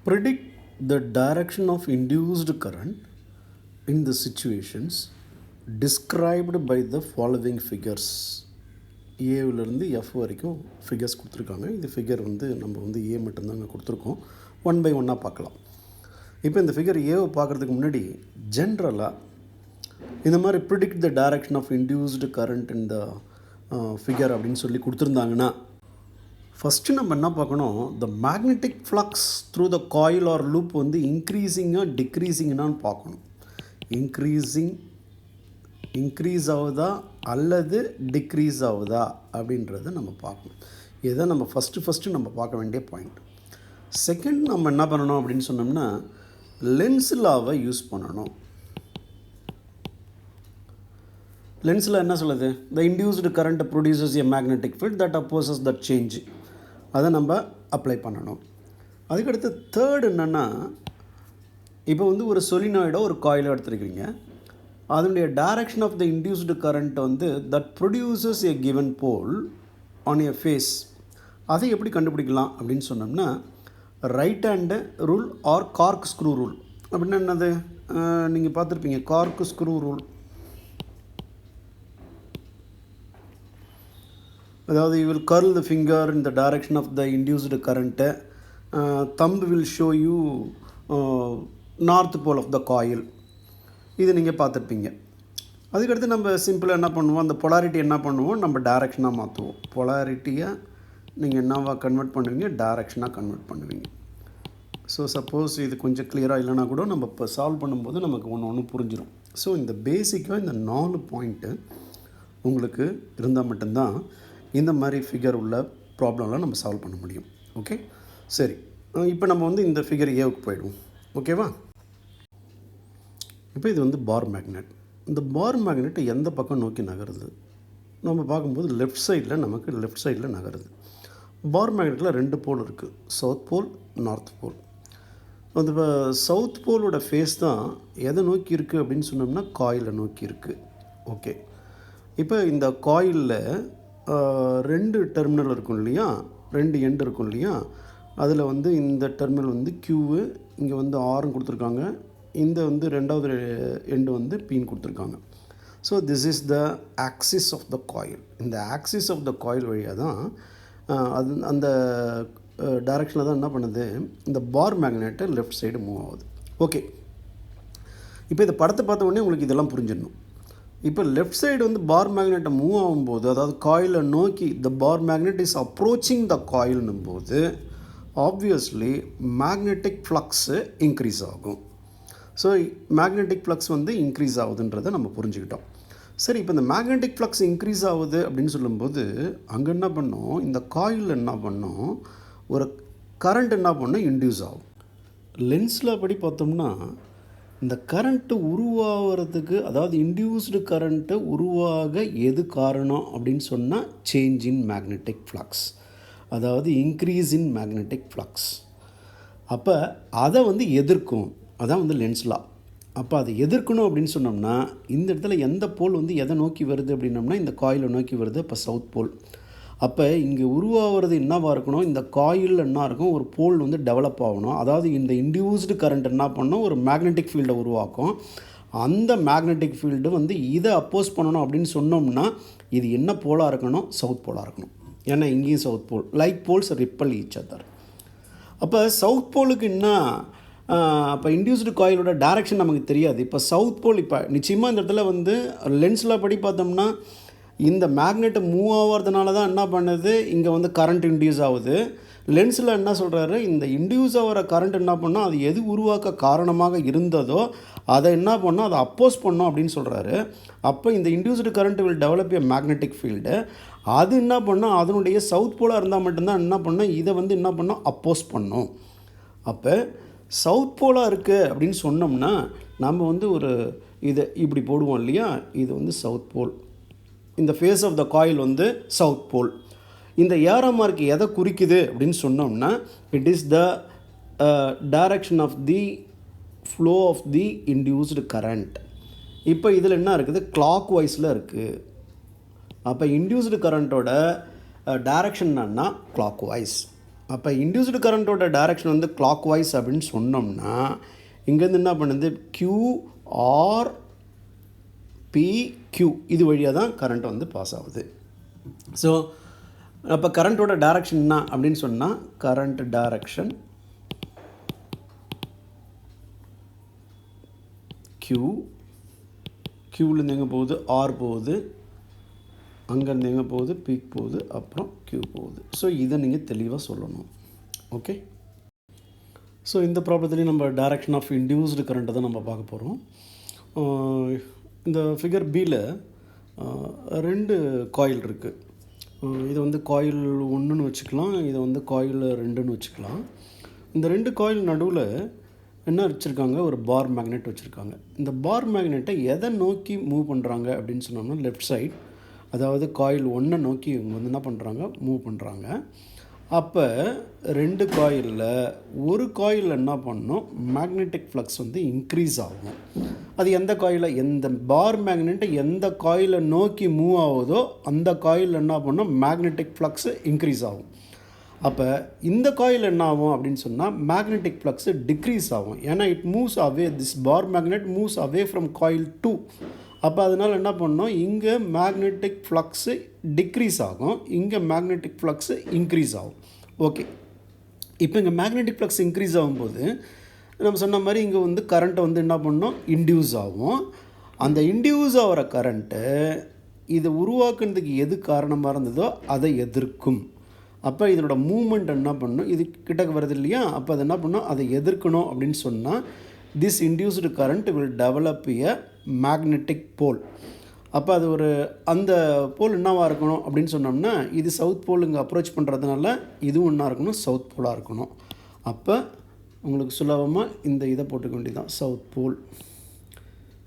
Predict the direction of induced current in the situations described by the following figures. ஏவிலேருந்து F வரைக்கும் figures கொடுத்துருக்காங்க. இது figure நம்ம ஏ மட்டும்தாங்க கொடுத்துருக்கோம். ஒன் பை ஒன்னாக பார்க்கலாம். இப்போ இந்த ஃபிகர் ஏவை பார்க்குறதுக்கு முன்னாடி ஜென்ரலாக இந்த மாதிரி predict the direction of induced current இந்த ஃபிகர் அப்படின்னு சொல்லி கொடுத்துருந்தாங்கன்னா ஃபஸ்ட்டு நம்ம என்ன பார்க்கணும், the magnetic flux through the coil or loop இன்க்ரீஸிங்காக டிக்ரீஸிங்னான்னு பார்க்கணும். இன்க்ரீஸ் ஆகுதா அல்லது டிக்ரீஸ் ஆகுதா அப்படின்றத நம்ம பார்க்கணும். இதுதான் நம்ம ஃபஸ்ட்டு நம்ம பார்க்க வேண்டிய பாயிண்ட். செகண்ட் நம்ம என்ன பண்ணணும் அப்படின்னு சொன்னோம்னா லென்ஸ் லாவை யூஸ் பண்ணணும். லென்ஸில் என்ன சொல்லுது, the induced current produces a magnetic field that opposes that change. அதை நம்ம அப்ளை பண்ணணும். அதுக்கடுத்து தேர்ட் என்னென்னா, இப்போ ஒரு சொலினாய்டோ ஒரு காயிலோ எடுத்துருக்கிறீங்க. அதனுடைய direction of the induced current that produces a given pole on a face. அதை எப்படி கண்டுபிடிக்கலாம் அப்படின்னு சொன்னோம்னா right hand rule or corkscrew rule. அப்படின்னா என்னது, நீங்கள் பார்த்துருப்பீங்க கார்க் ஸ்க்ரூ ரூல். அதாவது you will curl the finger in the direction of the induced current, thumb will show you north pole of the coil. இது நீங்கள் பார்த்துருப்பீங்க. அதுக்கடுத்து நம்ம சிம்பிளாக என்ன பண்ணுவோம், அந்த பொலாரிட்டி என்ன பண்ணுவோம், நம்ம டைரக்ஷனாக மாற்றுவோம். பொலாரிட்டியை நீங்கள் என்னவா கன்வெர்ட் பண்ணுவீங்க, டைரக்ஷனாக கன்வெர்ட் பண்ணுவீங்க. ஸோ சப்போஸ் இது கொஞ்சம் கிளியராக இல்லைனா கூட நம்ம இப்போ சால்வ் பண்ணும்போது நமக்கு ஒன்று புரிஞ்சிடும். ஸோ இந்த பேசிக்காக இந்த 4 பாயிண்ட்டு உங்களுக்கு இருந்தால் மட்டும்தான் இந்த மாதிரி ஃபிகர் உள்ள ப்ராப்ளம்லாம் நம்ம சால்வ் பண்ண முடியும். ஓகே, சரி. இப்போ நம்ம இந்த ஃபிகர் ஏவுக்கு போயிடுவோம். ஓகேவா? இப்போ இது பார் மேக்னெட். இந்த பார் மேக்னெட் எந்த பக்கம் நோக்கி நகருது நம்ம பார்க்கும்போது லெஃப்ட் சைடில் நகருது. பார் மேக்னெட்டில் 2 போல் இருக்குது, சவுத் போல், நார்த் போல். அந்த சவுத் போலோட ஃபேஸ் தான் எதை நோக்கி இருக்குது அப்படின்னு சொன்னோம்னா காயிலை நோக்கி இருக்குது. ஓகே, இப்போ இந்த காயிலில் 2 டெர்மினல் இருக்கும் இல்லையா, 2 எண்ட் இருக்கும் இல்லையா. அதில் இந்த டெர்மினல் கியூவு, இங்கே ஆர்னு கொடுத்துருக்காங்க. இந்த 2வது எண்டு பீன் கொடுத்துருக்காங்க. So this is the axis of the coil. இந்த ஆக்சிஸ் ஆஃப் த காயில் வழியாக தான் அந்த டைரக்ஷனில் தான் என்ன பண்ணுது, இந்த bar magnet left side move ஆகுது. ஓகே, இப்போ இந்த படத்தை பார்த்த உடனே உங்களுக்கு இதெல்லாம் புரிஞ்சிடணும். இப்போ லெஃப்ட் சைடு பார் மேக்னெட்டை மூவ் ஆகும்போது, அதாவது காயிலை நோக்கி the bar magnet is approaching the காயில்னும் போது ஆப்வியஸ்லி மேக்னெட்டிக் ஃப்ளக்ஸு இன்க்ரீஸ் ஆகும். ஸோ மேக்னெட்டிக் ஃப்ளக்ஸ் இன்க்ரீஸ் ஆகுதுன்றதை நம்ம புரிஞ்சுக்கிட்டோம். சரி, இப்போ இந்த மேக்னெட்டிக் ஃப்ளக்ஸ் இன்க்ரீஸ் ஆகுது அப்படின்னு சொல்லும்போது அங்கே என்ன பண்ணோம், இந்த காயிலில் என்ன பண்ணோம், ஒரு கரண்ட் என்ன பண்ணோம், இன்டியூஸ் ஆகும். லென்ஸில் படி பார்த்தோம்னா இந்த கரண்ட்டு உருவாகிறதுக்கு, அதாவது இன்டியூஸ்டு கரண்ட்டு உருவாக எது காரணம் அப்படின்னு சொன்னால் சேஞ்ச் இன் மேக்னெட்டிக் ஃப்ளக்ஸ், அதாவது இன்க்ரீஸ் இன் மேக்னெட்டிக் ஃப்ளக்ஸ். அப்போ அதை எதிர்க்கும், அதான் லென்ஸ் லா. அப்போ அதை எதிர்க்கணும் அப்படின்னு சொன்னோம்னா இந்த இடத்துல எந்த போல் எதை நோக்கி வருது அப்படின்னோம்னா இந்த காயிலை நோக்கி வருது. அப்போ சவுத் போல். அப்போ இங்கே உருவாகிறது என்னவாக இருக்கணும், இந்த காயில் என்ன இருக்கும், ஒரு போல் டெவலப் ஆகணும். அதாவது இந்த இன்டியூஸ்டு கரண்ட் என்ன பண்ணணும், ஒரு மேக்னெட்டிக் ஃபீல்டை உருவாக்கும். அந்த மேக்னெட்டிக் ஃபீல்டு இதை அப்போஸ் பண்ணணும் அப்படின்னு சொன்னோம்னா இது என்ன போலாக இருக்கணும், சவுத் போலாக இருக்கணும். ஏன்னா இங்கேயும் south pole, like poles repel each other. அப்போ சவுத் போலுக்கு என்ன, இப்போ இன்டியூஸ்டு காயிலோட டைரக்ஷன் நமக்கு தெரியாது. இப்போ சவுத் போல், இப்போ நிச்சயமாக இந்த இடத்துல லென்ஸில் படி பார்த்தோம்னா இந்த மேக்னெட்டை மூவ் ஆகிறதுனால தான் என்ன பண்ணுது, இங்கே கரண்ட் இன்டியூஸ் ஆகுது. லென்ஸில் என்ன சொல்கிறாரு, இந்த இன்டியூஸ் ஆகிற கரண்ட் என்ன பண்ணோம், அது எது உருவாக்க காரணமாக இருந்ததோ அதை என்ன பண்ணோம், அதை அப்போஸ் பண்ணோம் அப்படின்னு சொல்கிறாரு. அப்போ இந்த induced current will develop a magnetic field. அது என்ன பண்ணோம், அதனுடைய சவுத் போலாக இருந்தால் மட்டும்தான் என்ன பண்ணோம், இதை என்ன பண்ணோம், அப்போஸ் பண்ணோம். அப்போ சவுத் போலாக இருக்குது அப்படின்னு சொன்னோம்னா நம்ம ஒரு இதை இப்படி போடுவோம் இல்லையா, இது சவுத் போல். இந்த face of the coil south pole. இந்த ஏரோ மார்க் எதை குறிக்குது அப்படின்னு சொன்னோம்னா it is the direction of the flow of the induced current. இப்போ இதில் என்ன இருக்குது, கிளாக் வைஸில் இருக்குது. அப்போ இன்டியூஸ்டு கரண்ட்டோட டைரக்ஷன் என்னன்னா கிளாக் வைஸ். அப்போ இன்டியூஸ்டு கரண்ட்டோட டைரக்ஷன் வந்து கிளாக் வைஸ் அப்படின்னு சொன்னோம்னா இங்கேருந்து என்ன பண்ணுது QR PQ இது வழியாக தான் கரண்ட் வந்து பாஸ் ஆகுது. ஸோ அப்போ கரண்ட்டோட டைரக்ஷன் என்ன அப்படின்னு சொன்னால் கரண்ட் டைரக்ஷன் Qலேருந்து எங்கே போகுது R போகுது, அங்கேருந்து எங்கே போகுது பீக் போகுது, அப்புறம் Q போகுது. ஸோ இதை நீங்கள் தெளிவாக சொல்லணும். ஓகே. ஸோ இந்த ப்ராப்ளத்துலேயும் நம்ம டைரக்ஷன் ஆஃப் இன்டியூஸ்டு கரண்ட்டை தான் நம்ம பார்க்க போகிறோம். இந்த ஃபிகர் பியில் 2 காயில் இருக்குது. இதை வந்து காயில் 1ன்னு வச்சுக்கலாம், இதை வந்து காயில் 2ன்னு வச்சுக்கலாம். இந்த 2 காயில் நடுவில் என்ன வச்சுருக்காங்க, ஒரு பார் மேக்னெட் வச்சுருக்காங்க. இந்த பார் மேக்னெட்டை எதை நோக்கி மூவ் பண்ணுறாங்க அப்படின்னு சொன்னோம்னா லெஃப்ட் சைட், அதாவது காயில் 1 நோக்கி இவங்க வந்து என்ன பண்ணுறாங்க, மூவ் பண்ணுறாங்க. அப்போ 2 காயிலில் ஒரு காயில் என்ன பண்ணணும், மேக்னெட்டிக் ஃப்ளக்ஸ் வந்து இன்க்ரீஸ் ஆகும். அது எந்த காயில், எந்த பார் மேக்னெட்டை எந்த காயிலை நோக்கி மூவ் ஆகுதோ அந்த காயில் என்ன பண்ணணும், மேக்னெட்டிக் ஃப்ளக்ஸு இன்க்ரீஸ் ஆகும். அப்போ இந்த காயில் என்ன ஆகும் அப்படின்னு சொன்னால் மேக்னெட்டிக் ஃப்ளக்ஸு டிக்ரீஸ் ஆகும். ஏன்னா it moves away, this bar magnet moves away from coil 2. அப்போ அதனால் என்ன பண்ணோம், இங்கே மேக்னெட்டிக் ஃப்ளக்ஸு டிக்ரீஸ் ஆகும், இங்கே மேக்னெட்டிக் ஃப்ளக்ஸு இன்க்ரீஸ் ஆகும். ஓகே. இப்போ இங்கே மேக்னெட்டிக் ஃப்ளக்ஸ் இன்க்ரீஸ் ஆகும்போது நம்ம சொன்ன மாதிரி இங்கே வந்து கரண்ட்டை வந்து என்ன பண்ணோம், இன்டியூஸ் ஆகும். அந்த இன்டியூஸ் ஆகிற கரண்ட்டு இதை உருவாக்குறதுக்கு எது காரணமாக இருந்ததோ அதை எதிர்க்கும். அப்போ இதனோட மூமெண்ட் என்ன பண்ணணும், இது கிட்டக்கு வருது இல்லையா, அப்போ அது என்ன பண்ணணும், அதை எதிர்க்கணும் அப்படின்னு சொன்னால் this induced current will develop a magnetic pole. அப்போ அது ஒரு அந்த போல் என்னவாக இருக்கணும் அப்படின்னு சொன்னோம்னா, இது சவுத் போல் இங்கே அப்ரோச் பண்ணுறதுனால இதுவும் என்ன இருக்கணும், சவுத் போலாக இருக்கணும். அப்போ உங்களுக்கு சுலபமாக இந்த இதை போட்டுக்க வேண்டியதான், சவுத் போல்.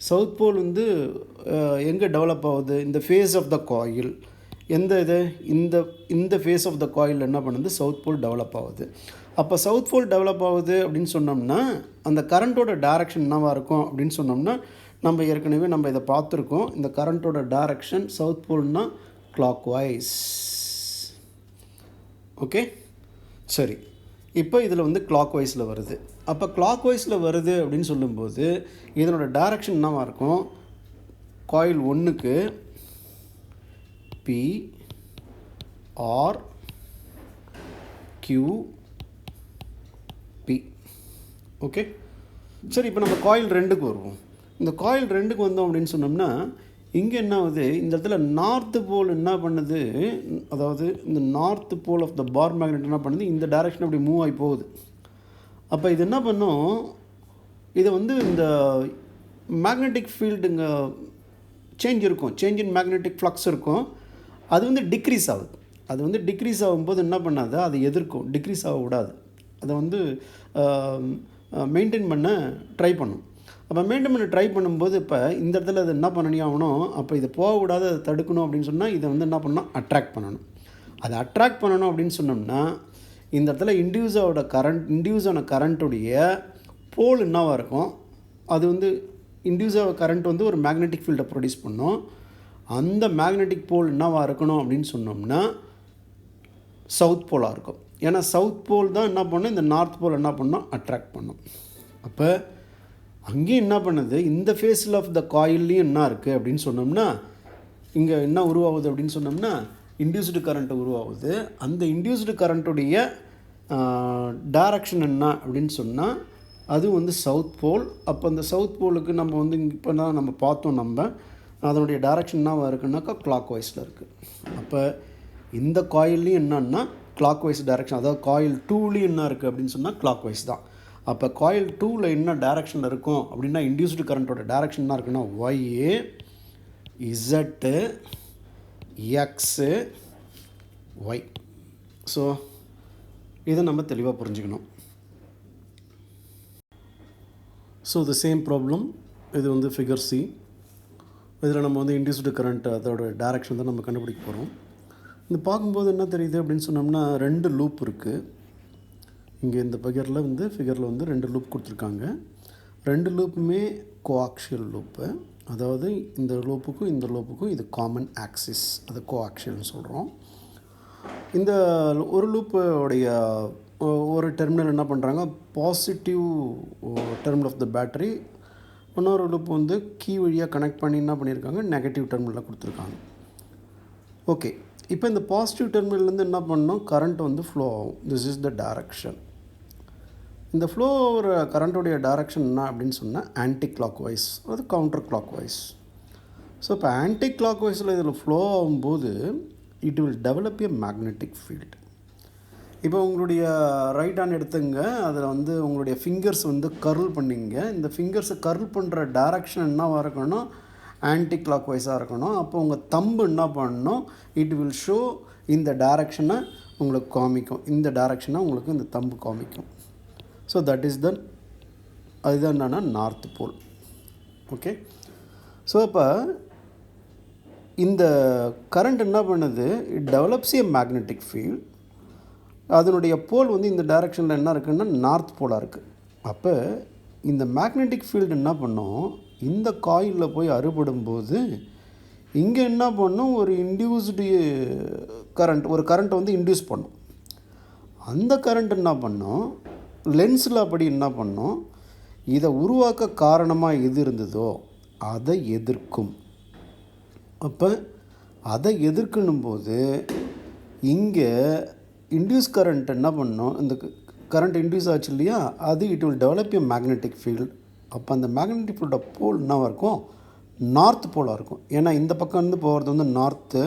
சவுத் போல் வந்து எங்கே டெவலப் ஆகுது, இந்த ஃபேஸ் ஆஃப் த காயில், எந்த இது இந்த ஃபேஸ் ஆஃப் த காயில் என்ன பண்ணுது, சவுத் போல் டெவலப் ஆகுது. அப்போ சவுத் போல் டெவலப் ஆகுது அப்படின்னு சொன்னோம்னா அந்த கரண்ட்டோட டைரக்ஷன் என்னவாக இருக்கும் அப்படின்னு சொன்னோம்னா, நம்ம ஏற்கனவே நம்ம இதை பார்த்துருக்கோம். இந்த கரண்ட்டோட டைரக்ஷன் சவுத் போல்னா கிளாக் வைஸ். ஓகே, சரி. இப்போ இதில் வந்து கிளாக் வைஸில் வருது. அப்போ கிளாக் வைஸில் வருது அப்படின்னு சொல்லும்போது இதனோட டைரக்ஷன் என்னவாக இருக்கும், காயில் 1க்கு P R Q P. Okay, சரி. இப்போ நம்ம காயில் 2க்கு வருவோம். இந்த காயில் 2க்கு வந்தோம் அப்படின்னு சொன்னோம்னா இங்கே என்ன ஆகுது, இந்த இடத்துல நார்த்து போல் என்ன பண்ணுது, அதாவது இந்த north pole of the bar magnet என்ன பண்ணுது, இந்த டைரக்ஷன் அப்படி மூவ் ஆகி போகுது. அப்போ இது என்ன பண்ணும், இதை வந்து இந்த மேக்னெட்டிக் ஃபீல்டுங்க சேஞ்ச் இருக்கும், சேஞ்ச் இன் மேக்னெட்டிக் ஃப்ளக்ஸ் இருக்கும். அது வந்து டிக்ரீஸ் ஆகுது. அது வந்து டிக்ரீஸ் ஆகும்போது என்ன பண்ணாது, அதை எதிர்க்கும், டிக்ரீஸ் ஆகக்கூடாது. அதை வந்து மெயின்டைன் பண்ண ட்ரை பண்ணும். அப்போ மெயின்டைன் பண்ண ட்ரை பண்ணும்போது இப்போ இந்த இடத்துல அது என்ன பண்ணணும் ஆகணும், அப்போ இதை போகக்கூடாது, அதை தடுக்கணும் அப்படின்னு சொன்னால் இதை வந்து என்ன பண்ணணும், அட்ராக்ட் பண்ணணும். அதை அட்ராக்ட் பண்ணணும் அப்படின்னு சொன்னோம்னா இந்த இடத்துல இன்டியூஸ் ஆன கரண்ட்டுடைய போல் என்னவாக இருக்கும், அது வந்து இன்டியூஸ் ஆக கரண்ட் வந்து ஒரு மேக்னெட்டிக் ஃபீல்டை ப்ரொடியூஸ் பண்ணும். அந்த மேக்னெட்டிக் போல் என்னவாக இருக்கணும் அப்படின்னு சொன்னோம்னா சவுத் போலாக இருக்கும். ஏன்னா சவுத் போல் தான் என்ன பண்ணும், இந்த நார்த் போல் என்ன பண்ணோம், அட்ராக்ட் பண்ணும். அப்போ அங்கேயும் என்ன பண்ணுது, இந்த ஃபேஸில் ஆஃப் த காயில்லையும் என்ன இருக்குது அப்படின்னு சொன்னோம்னா இங்கே என்ன உருவாகுது அப்படின்னு சொன்னோம்னா இன்டியூஸ்டு கரண்ட் உருவாகுது. அந்த இன்டியூஸ்டு கரண்ட்டுடைய டைரக்ஷன் என்ன அப்படின்னு சொன்னால் அதுவும் வந்து சவுத் போல். அப்போ அந்த சவுத் போலுக்கு நம்ம வந்து இப்போ தான் நம்ம பார்த்தோம், நம்ம அதனுடைய டைரக்ஷன் என்னவாக இருக்குன்னாக்கா கிளாக் வைஸில் இருக்குது. அப்போ இந்த காயில்லையும் என்னன்னா கிளாக் வைஸ் டைரக்ஷன், அதாவது காயில் 2லேயும் என்ன இருக்குது அப்படின்னு சொன்னால் கிளாக் வைஸ் தான். அப்போ காயில் 2ல் என்ன டைரக்ஷனில் இருக்கும் அப்படின்னா இன்டியூஸ்டு கரண்ட்டோட டைரக்ஷன் என்ன இருக்குன்னா Y, Z, X, Y. So இதை நம்ம தெளிவாக புரிஞ்சுக்கணும். ஸோ த சேம் ப்ராப்ளம், இது வந்து ஃபிகர் சி. இதில் நம்ம வந்து இன்டியூஸ்டு கரண்ட் அதோட டைரக்ஷன் தான் நம்ம கண்டுபிடிக்க போகிறோம். இந்த பார்க்கும்போது என்ன தெரியுது அப்படின்னு சொன்னோம்னா 2 லூப் இருக்குது. இங்கே இந்த ஃபிகரில் வந்து 2 லூப் கொடுத்துருக்காங்க. 2 லூப்புமே கோஆக்ஷியல் லூப்பு, அதாவது இந்த லூப்புக்கும் இந்த லூப்புக்கும் இது காமன் ஆக்சிஸ், அது கோஆக்ஷியல்னு சொல்கிறோம். இந்த ஒரு லூப்போடைய ஒரு டெர்மினல் என்ன பண்ணுறாங்க, positive terminal of the battery, இன்னொரு லூப் வந்து கீ வழியாக கனெக்ட் பண்ணி என்ன பண்ணியிருக்காங்க, நெகட்டிவ் டெர்மினலில் கொடுத்துருக்காங்க. ஓகே, இப்போ இந்த பாசிட்டிவ் டெர்மினல்லேருந்து என்ன பண்ணணும், கரண்ட் வந்து ஃப்ளோ ஆகும். This is the direction. இந்த ஃப்ளோ ஆகிற கரண்ட்டுடைய டைரக்ஷன் என்ன அப்படின்னு சொன்னால் ஆன்டி கிளாக் வைஸ், அது கவுண்டர் கிளாக் வைஸ். ஸோ இப்போ ஆன்டி கிளாக் வைஸில் இதில் ஃப்ளோ ஆகும்போது it will develop a magnetic field. இப்போ உங்களுடைய ரைட் ஹேண்ட் எடுத்துங்க, அதில் வந்து உங்களுடைய ஃபிங்கர்ஸ் வந்து கர்ல் பண்ணிங்க. இந்த ஃபிங்கர்ஸை கர்ல் பண்ணுற டைரக்ஷன் என்னவாக இருக்கணும், ஆன்டி கிளாக் வைஸாக இருக்கணும். அப்போ உங்கள் தம்பு என்ன பண்ணணும், இட் வில் ஷோ இந்த டைரக்ஷனை உங்களுக்கு காமிக்கும். இந்த டைரக்ஷனை உங்களுக்கு இந்த தம்பு காமிக்கும். ஸோ தட் இஸ் த அதுதான் என்னென்னா நார்த் போல். ஓகே, ஸோ இப்போ இந்த கரண்ட் என்ன பண்ணுது, it develops A magnetic field. அதனுடைய போல் வந்து இந்த டைரக்ஷனில் என்ன இருக்குன்னா நார்த் போலாக இருக்குது. அப்போ இந்த மேக்னெட்டிக் ஃபீல்டு என்ன பண்ணும், இந்த காயிலில் போய் அறுபடும்போது இங்கே என்ன பண்ணும், ஒரு இன்டியூஸ்டு கரண்ட், ஒரு கரண்ட்டை வந்து இன்டியூஸ் பண்ணும். அந்த கரண்ட் என்ன பண்ணும், லென்ஸில் அப்படி என்ன பண்ணும், இதை உருவாக்க காரணமாக எது இருந்ததோ அதை எதிர்க்கும். அப்போ அதை எதிர்க்கணும் போது இங்கே இன்டியூஸ் கரண்ட் என்ன பண்ணணும், இந்த கரண்ட் இன்டியூஸ் ஆச்சு இல்லையா, அது it will develop A magnetic field. அப்போ அந்த மேக்னெட்டிக் ஃபீல்டோட போல் என்னவாக இருக்கும், நார்த் போலாக இருக்கும். ஏன்னா இந்த பக்கம் இருந்து போகிறது வந்து நார்த்து,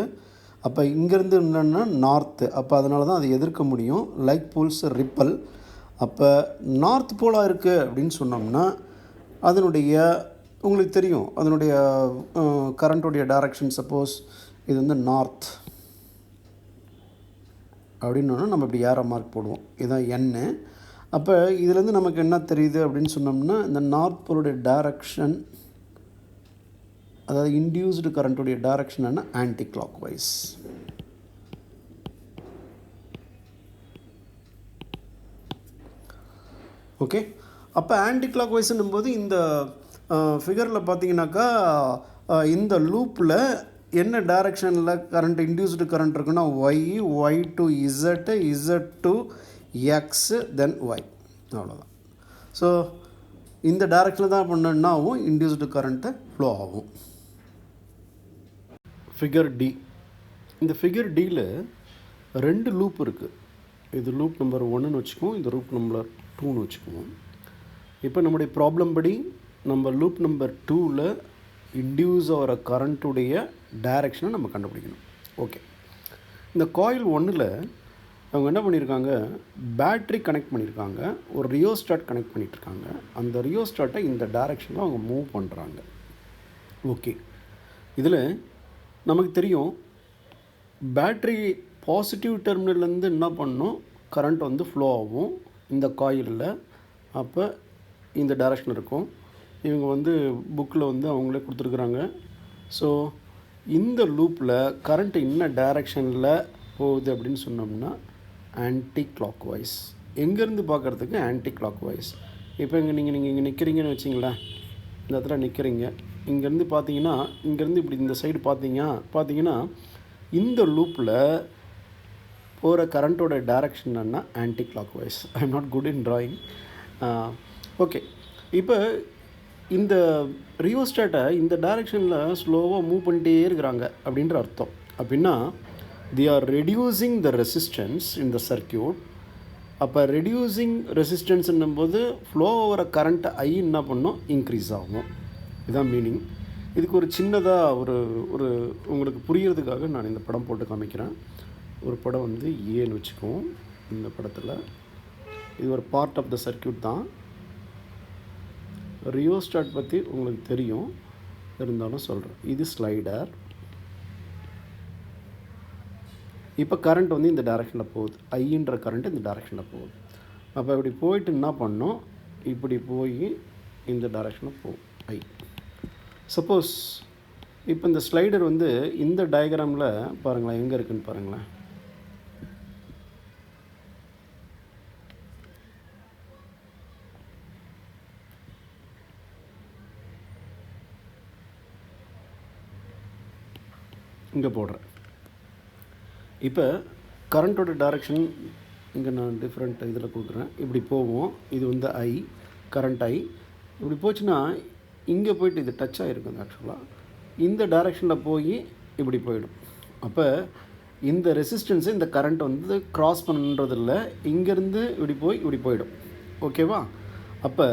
அப்போ இங்கேருந்து என்னென்னா நார்த்து. அப்போ அதனால தான் அதை எதிர்க்க முடியும். Like poles repel. அப்போ நார்த் போலாக இருக்குது அப்படின்னு சொன்னோம்னா அதனுடைய உங்களுக்கு தெரியும், அதனுடைய கரண்ட்டுடைய டைரக்ஷன். சப்போஸ் இது வந்து நார்த் அப்படின்னா நம்ம இப்படி ஏரோ மார்க் போடுவோம், இதுதான் எண்ணு. அப்போ இதுலேருந்து நமக்கு என்ன தெரியுது அப்படின்னு சொன்னோம்னா, இந்த நார்த் போலுடைய டைரக்ஷன், அதாவது இன்டியூஸ்டு கரண்ட்டுடைய டைரக்ஷன் என்ன, ஆன்டி கிளாக் வைஸ். ஓகே, அப்போ ஆன்டி கிளாக் வைஸ்ன்னும் போது இந்த ஃபிகரில் பார்த்தீங்கன்னாக்கா இந்த லூப்பில் என்ன டைரக்ஷனில் கரண்ட் இன்டியூஸ்டு கரண்ட் இருக்குன்னா Y to Z to X then Y, அவ்வளோதான். ஸோ இந்த டைரக்ஷனில் தான் பண்ணணுன்னா ஆகும், இன்டியூஸ்டு கரண்ட்டு ஃப்ளோ ஆகும். Figure D. இந்த ஃபிகர் டியில் 2 லூப் இருக்குது. இது லூப் நம்பர் 1ன்னு வச்சுக்குவோம், இது லூப் நம்பர் 2ன்னு வச்சுக்குவோம். இப்போ நம்முடைய ப்ராப்ளம் படி நம்ம லூப் நம்பர் 2ல் இன்டியூஸ் ஆகிற கரண்ட்டுடைய டைரக்ஷனை நம்ம கண்டுபிடிக்கணும். ஓகே, இந்த காயில் 1ல் அவங்க என்ன பண்ணியிருக்காங்க, பேட்ரி கனெக்ட் பண்ணியிருக்காங்க, ஒரு ரியோஸ்டாட் கனெக்ட் பண்ணிகிட்ருக்காங்க. அந்த ரியோஸ்டாட்டை இந்த டைரக்ஷனில் அவங்க மூவ் பண்ணுறாங்க. ஓகே, இதில் நமக்கு தெரியும் பேட்ரி பாசிட்டிவ் டெர்மினல்லேருந்து என்ன பண்ணணும், கரண்ட் வந்து ஃப்ளோ ஆகும் இந்த காயிலில். அப்போ இந்த டைரக்ஷன் இருக்கும். இவங்க வந்து புக்கில் வந்து அவங்களே கொடுத்துருக்குறாங்க. ஸோ இந்த லூப்பில் கரண்ட் என்ன டைரக்ஷனில் போகுது அப்படின்னு சொன்னோம்னா ஆன்டி கிளாக் வைஸ். எங்கேருந்து பார்க்குறதுக்கு ஆன்டி கிளாக் வைஸ். இப்போ நீங்கள் இங்கே நிற்கிறீங்கன்னு வச்சிங்களேன், இந்த இடத்துல நிற்கிறீங்க. இங்கேருந்து பார்த்தீங்கன்னா, இங்கேருந்து இப்படி இந்த சைடு பார்த்தீங்கன்னா இந்த லூப்பில் போகிற கரண்ட்டோட டைரக்ஷன் என்னன்னா anticlockwise. I am not good in drawing. Okay, இப்போ இந்த ரியோஸ்டாட்டை இந்த டைரக்ஷனில் ஸ்லோவாக மூவ் பண்ணிகிட்டே இருக்கிறாங்க அப்படின்ற அர்த்தம். அப்படின்னா they are reducing the resistance in the circuit. அப்போ ரெடியூசிங் ரெசிஸ்டன்ஸ்ன்னும் போது ஃப்ளோ ஆகிற கரண்ட் ஐ என்ன பண்ணோம், இன்க்ரீஸ் ஆகும். இதுதான் மீனிங். இதுக்கு ஒரு சின்னதாக ஒரு உங்களுக்கு புரியறதுக்காக நான் இந்த படம் போட்டு காமிக்கிறேன். ஒரு படம் வந்து ஏன்னு வச்சுக்குவோம். இந்த படத்தில் இது ஒரு பார்ட் ஆஃப் த சர்க்கியூட் தான். ரியோஸ்டாட் பற்றி உங்களுக்கு தெரியும், இருந்தாலும் சொல்கிறேன். இது ஸ்லைடர். இப்போ கரண்ட் வந்து இந்த டைரெக்ஷனில் போகுது, ஐன்ற கரண்ட் இந்த டைரெக்ஷனில் போகுது. அப்போ இப்படி போயிட்டு என்ன பண்ணோம், இப்படி போய் இந்த டைரெக்ஷனில் போகும் ஐ. சப்போஸ் இப்போ இந்த ஸ்லைடர் வந்து இந்த டயக்ராமில் பாருங்களேன், எங்கே இருக்குதுன்னு பாருங்களேன். இங்கே போடுறேன். இப்போ கரண்ட்டோட டைரக்ஷன் இங்கே நான் டிஃப்ரெண்ட் இதில் கொடுக்குறேன். இப்படி போகும். இது வந்து ஐ, கரண்ட் ஐ. இப்படி போச்சுன்னா இங்கே போய்ட்டு இது டச் ஆகிருக்கும். ஆக்சுவலாக இந்த டைரக்ஷனில் போய் இப்படி போயிடும். அப்போ இந்த ரெசிஸ்டன்ஸை இந்த கரண்ட் வந்து க்ராஸ் பண்ணுறதில்ல, இங்கேருந்து இப்படி போய் இப்படி போயிடும். ஓகேவா? அப்போ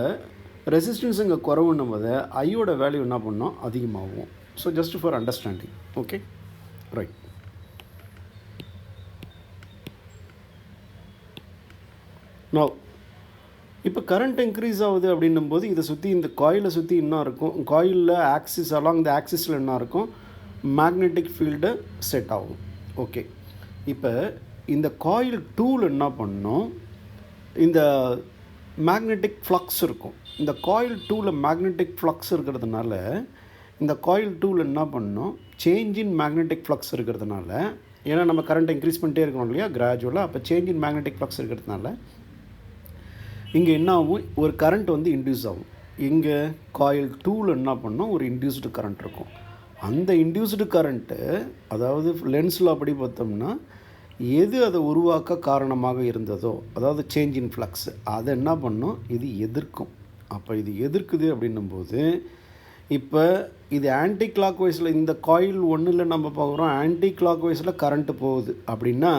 ரெசிஸ்டன்ஸ் இங்கே குறவுன்னும் போது ஐயோட வேல்யூ என்ன பண்ணோம், அதிகமாகும். So just for understanding. Okay, right. No இப்போ கரண்ட் இன்க்ரீஸ் ஆகுது அப்படின்னும் போது இதை சுற்றி இந்த காயிலை சுற்றி என்ன இருக்கும், காயிலில் ஆக்சிஸ் அலாங் த ஆக்சிஸில் என்ன இருக்கும், மேக்னெட்டிக் ஃபீல்டு செட் ஆகும். ஓகே, இப்போ இந்த காயில் 2ல் என்ன பண்ணணும், இந்த மேக்னெட்டிக் ஃப்ளக்ஸ் இருக்கும். இந்த காயில் 2ல் மேக்னெட்டிக் ஃப்ளக்ஸ் இருக்கிறதுனால இந்த காயில் 2ல் என்ன பண்ணணும், சேஞ்ச் இன் மேக்னெட்டிக் ஃப்ளக்ஸ் இருக்கிறதுனால, ஏன்னா நம்ம கரண்ட்டை இன்க்ரீஸ் பண்ணிட்டே இருக்கணும் இல்லையா கிராஜுவலாக, அப்போ சேஞ்ச் இன் மேக்னெட்டிக் ஃப்ளக்ஸ் இருக்கிறதுனால இங்கே என்ன ஆகும், ஒரு கரண்ட் வந்து இன்டியூஸ் ஆகும். இங்கே காயில் 2ல் என்ன பண்ணோம், ஒரு இன்டியூஸ்டு கரண்ட் இருக்கும். அந்த இன்டியூஸ்டு கரண்ட்டு, அதாவது லென்ஸில் அப்படி பார்த்தோம்னா எது அதை உருவாக்க காரணமாக இருந்ததோ, அதாவது சேஞ்ச் இன் ஃப்ளக்ஸ், அதை என்ன பண்ணோம், இது எதிர்க்கும். அப்போ இது எதிர்க்குது அப்படின்னும்போது இப்போ இது ஆன்டி கிளாக் வைஸில், இந்த காயில் 1ல் நம்ம பார்க்குறோம் ஆன்டி கிளாக் வைஸில் கரண்ட்டு போகுது அப்படின்னா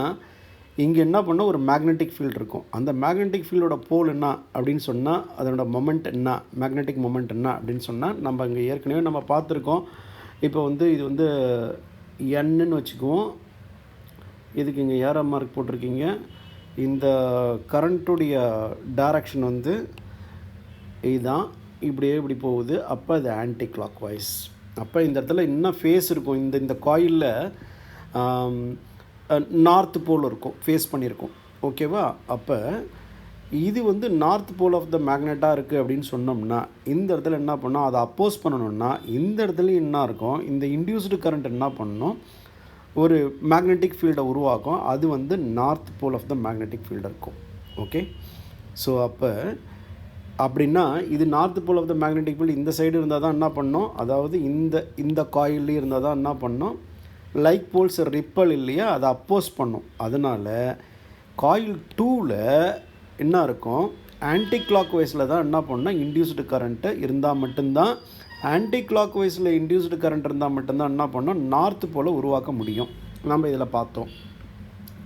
இங்கே என்ன பண்ணோம், ஒரு மேக்னெட்டிக் ஃபீல்டு இருக்கும். அந்த மேக்னெட்டிக் ஃபீல்டோட போல் என்ன அப்படின்னு சொன்னால், அதனோட மொமெண்ட் என்ன, மேக்னெட்டிக் மொமெண்ட் என்ன அப்படின்னு சொன்னால், நம்ம இங்கே ஏற்கனவே நம்ம பார்த்துருக்கோம். இப்போ வந்து இது வந்து என்னன்னு வச்சுக்குவோம். இதுக்கு இங்கே ஏரோ மார்க் போட்டிருக்கீங்க. இந்த கரண்ட்டுடைய டைரக்ஷன் வந்து இதுதான், இப்படியே இப்படி போகுது. அப்போ இது ஆன்டி கிளாக் வைஸ். அப்போ இந்த இடத்துல இன்னும் ஃபேஸ் இருக்கும். இந்த காயிலில் நார்த் போல் இருக்கும், ஃபேஸ் பண்ணியிருக்கோம். ஓகேவா? அப்போ இது வந்து நார்த் போல் ஆஃப் த மேக்னெட்டாக இருக்குது அப்படின்னு சொன்னோம்னா, இந்த இடத்துல என்ன பண்ணோம், அதை அப்போஸ் பண்ணணும்னா இந்த இடத்துலையும் என்ன இருக்கும், இந்த இன்டியூஸ்டு கரண்ட் என்ன பண்ணணும், ஒரு மேக்னெட்டிக் ஃபீல்டை உருவாக்கும். அது வந்து north pole of the magnetic field இருக்கும். ஓகே, ஸோ அப்போ அப்படின்னா இது north pole of the magnetic field இந்த சைடு இருந்தால் தான் என்ன பண்ணோம், அதாவது இந்த காயிலே இருந்தால் தான் என்ன பண்ணோம், லைக் போல்ஸ் ரிப்பல் இல்லையா, அதை அப்போஸ் பண்ணும். அதனால் காயில் 2ல் என்ன இருக்கும், ஆன்டி கிளாக் வைஸில் தான் என்ன பண்ணால் இன்டியூஸ்டு கரண்ட்டு இருந்தால் மட்டும்தான், ஆன்டி கிளாக் வைஸில் இன்டியூஸ்டு கரண்ட் இருந்தால் மட்டும்தான் என்ன பண்ணோம், நார்த்து போல் உருவாக்க முடியும். நம்ம இதில் பார்த்தோம்.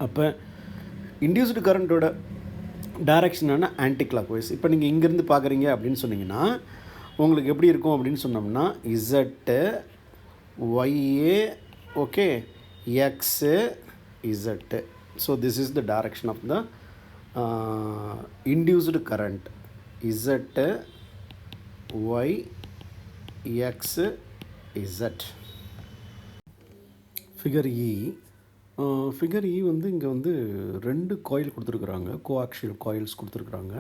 அப்போ இன்டியூஸ்டு கரண்ட்டோட டைரக்ஷனான ஆன்டி கிளாக் வைஸ். இப்போ நீங்கள் இங்கேருந்து பார்க்குறீங்க அப்படின்னு சொன்னீங்கன்னா உங்களுக்கு எப்படி இருக்கும் அப்படின்னு சொன்னோம்னா, Z Y A, okay, X Z. So this is the direction of the induced current Z, Y, X, Z. Figure E வந்து இங்கே வந்து 2 காயில் கொடுத்துருக்குறாங்க, கோஆக்சியல் காயில்ஸ் கொடுத்துருக்குறாங்க.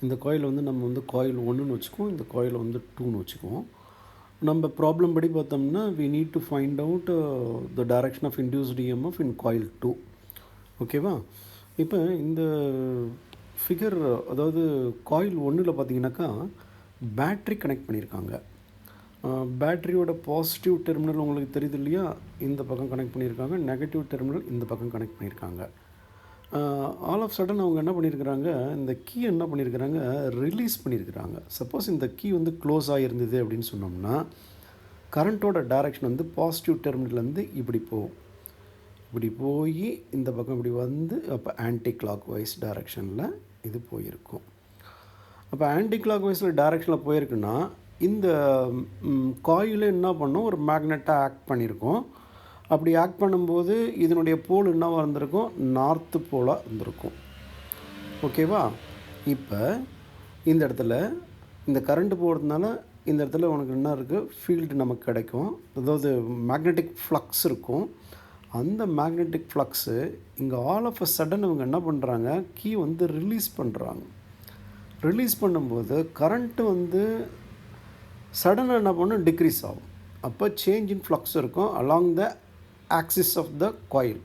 இந்த காயில் வந்து நம்ம வந்து காயில் 1ன்னு வச்சுக்குவோம், இந்த காயில் வந்து 2ன்னு வச்சுக்குவோம். நம்ம ப்ராப்ளம் படி பார்த்தோம்னா we need to find out the direction of induced EMF in coil 2. ஓகேவா? இப்போ இந்த ஃபிகர், அதாவது காயில் 1ல் பார்த்தீங்கன்னாக்கா பேட்ரி கனெக்ட் பண்ணியிருக்காங்க. பேட்ரியோட பாசிட்டிவ் டெர்மினல் உங்களுக்கு தெரியுது இல்லையா, இந்த பக்கம் கனெக்ட் பண்ணியிருக்காங்க, நெகட்டிவ் டெர்மினல் இந்த பக்கம் கனெக்ட் பண்ணியிருக்காங்க. ஆல் ஆஃப் சடன் அவங்க என்ன பண்ணியிருக்கிறாங்க, இந்த கீ என்ன பண்ணியிருக்கிறாங்க, ரிலீஸ் பண்ணியிருக்கிறாங்க. சப்போஸ் இந்த கீ வந்து க்ளோஸ் ஆகிருந்தது அப்படின்னு சொன்னோம்னா கரண்ட்டோட டைரக்ஷன் வந்து பாசிட்டிவ் டெர்மினல்லேருந்து இப்படி போகும், இப்படி போய் இந்த பக்கம் இப்படி வந்து அப்போ ஆன்டி கிளாக் வைஸ் டைரக்ஷனில் இது போயிருக்கும். அப்போ ஆன்டி கிளாக் வைஸில் டைரக்ஷனில் போயிருக்குன்னா இந்த காயில் என்ன பண்ணோம், ஒரு மேக்னெட்டாக ஆக்ட் பண்ணியிருக்கோம். அப்படி ஆக்ட் பண்ணும்போது இதனுடைய போல் என்னவாக இருந்திருக்கும், நார்த்து போலாக இருந்திருக்கும். ஓகேவா? இப்போ இந்த இடத்துல இந்த கரண்ட்டு போகிறதுனால இந்த இடத்துல உனக்கு என்ன இருக்குது, ஃபீல்டு நமக்கு கிடைக்கும், அதாவது மேக்னெட்டிக் ஃப்ளக்ஸ் இருக்கும். அந்த மேக்னெட்டிக் ஃப்ளக்ஸு இங்கே ஆல் ஆஃப் அ சடன் இவங்க என்ன பண்ணுறாங்க, கீ வந்து ரிலீஸ் பண்ணுறாங்க. ரிலீஸ் பண்ணும்போது கரண்ட்டு வந்து சடனாக என்ன பண்ணும், டிக்ரீஸ் ஆகும். அப்போ சேஞ்ச் இன் ஃப்ளக்ஸ் இருக்கும் along the axis of the coil.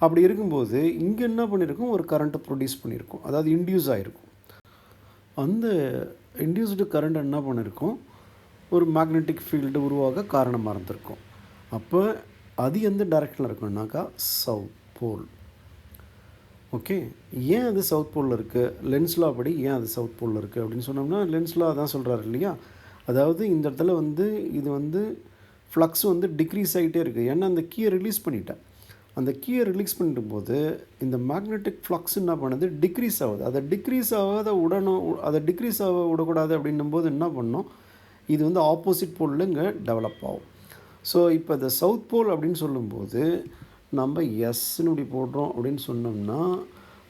அப்படி இருக்கும்போது இங்கே என்ன பண்ணியிருக்கும், ஒரு கரண்ட்டை ப்ரொடியூஸ் பண்ணியிருக்கும், அதாவது இன்டியூஸ் ஆகிருக்கும். அந்த இன்டியூஸ்டு கரண்ட் என்ன பண்ணியிருக்கும், ஒரு மேக்னெட்டிக் ஃபீல்டு உருவாக காரணமாக இருந்திருக்கும். அப்போ அது எந்த டைரக்ஷனில் இருக்குன்னாக்கா சவுத் போல். ஓகே, ஏன் அது சவுத் போலில் இருக்குது, லென்ஸ் லா படி ஏன் அது சவுத் போலில் இருக்குது அப்படின்னு சொன்னோம்னா, லென்ஸ் லா தான் சொல்கிறாரு இல்லையா. அதாவது இந்த இடத்துல வந்து இது வந்து ஃப்ளக்ஸ் வந்து டிக்ரீஸ் ஆகிட்டே இருக்குது. ஏன்னா அந்த கீயை ரிலீஸ் பண்ணிட்டேன். அந்த கீயை ரிலீஸ் பண்ணும்போது இந்த மேக்னெட்டிக் ஃப்ளக்ஸ் என்ன பண்ணுது, டிக்ரீஸ் ஆகுது. அதை டிக்ரீஸ் ஆகாத விடணும், அதை டிக்ரீஸ் ஆக விடக்கூடாது அப்படின்னும்போது என்ன பண்ணணும், இது வந்து ஆப்போசிட் போலில் இங்கே டெவலப் ஆகும். ஸோ இப்போ இந்த சவுத் போல் அப்படின்னு சொல்லும்போது நம்ம எஸ்ன்னு இப்படி போடுறோம் அப்படின்னு சொன்னோம்னா,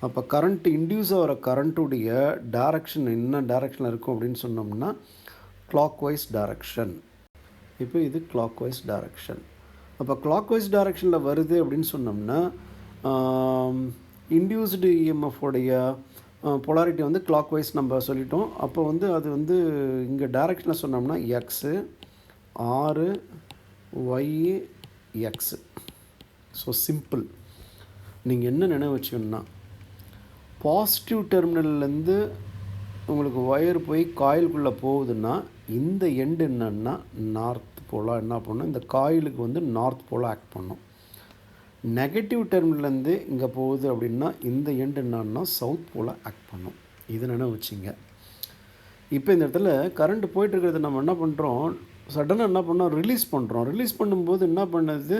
அப்போ கரண்ட் இன்டியூஸ் ஆகிற கரண்ட்டுடைய டைரக்ஷன் என்ன டைரக்ஷனில் இருக்கும் அப்படின்னு சொன்னோம்னா கிளாக்வைஸ் டைரக்ஷன். இப்போ இது கிளாக்வைஸ் டைரக்ஷன். அப்போ கிளாக்வைஸ் டைரக்ஷனில் வருது அப்படின்னு சொன்னோம்னா இன்டியூஸ்டு இஎம்எஃபோடைய பொலாரிட்டி வந்து கிளாக்வைஸ் நம்ம சொல்லிட்டோம். அப்போ வந்து அது வந்து இங்கே டைரக்ஷனில் சொன்னோம்னா எக்ஸு ஆறு ஒய் எக்ஸு. So simple. நீங்கள் என்ன நினைவு வச்சுக்கணுன்னா, பாசிட்டிவ் டெர்மினல்லேருந்து உங்களுக்கு ஒயர் போய் காயிலுக்குள்ளே போகுதுன்னா இந்த எண்டு என்னன்னா நார்த் போலாக என்ன பண்ணும், இந்த காயிலுக்கு வந்து நார்த் போலாக ஆக்ட் பண்ணும். நெகட்டிவ் டெர்மினல்லேருந்து இங்கே போகுது அப்படின்னா இந்த எண்டு என்னன்னா சவுத் போலாக ஆக்ட் பண்ணும். இதை நினைவு வச்சிங்க. இப்போ இந்த இடத்துல கரண்ட் போயிட்டுருக்கிறது நம்ம என்ன பண்ணுறோம், சடனாக என்ன பண்ணோம், ரிலீஸ் பண்ணுறோம். ரிலீஸ் பண்ணும்போது என்ன பண்ணுது,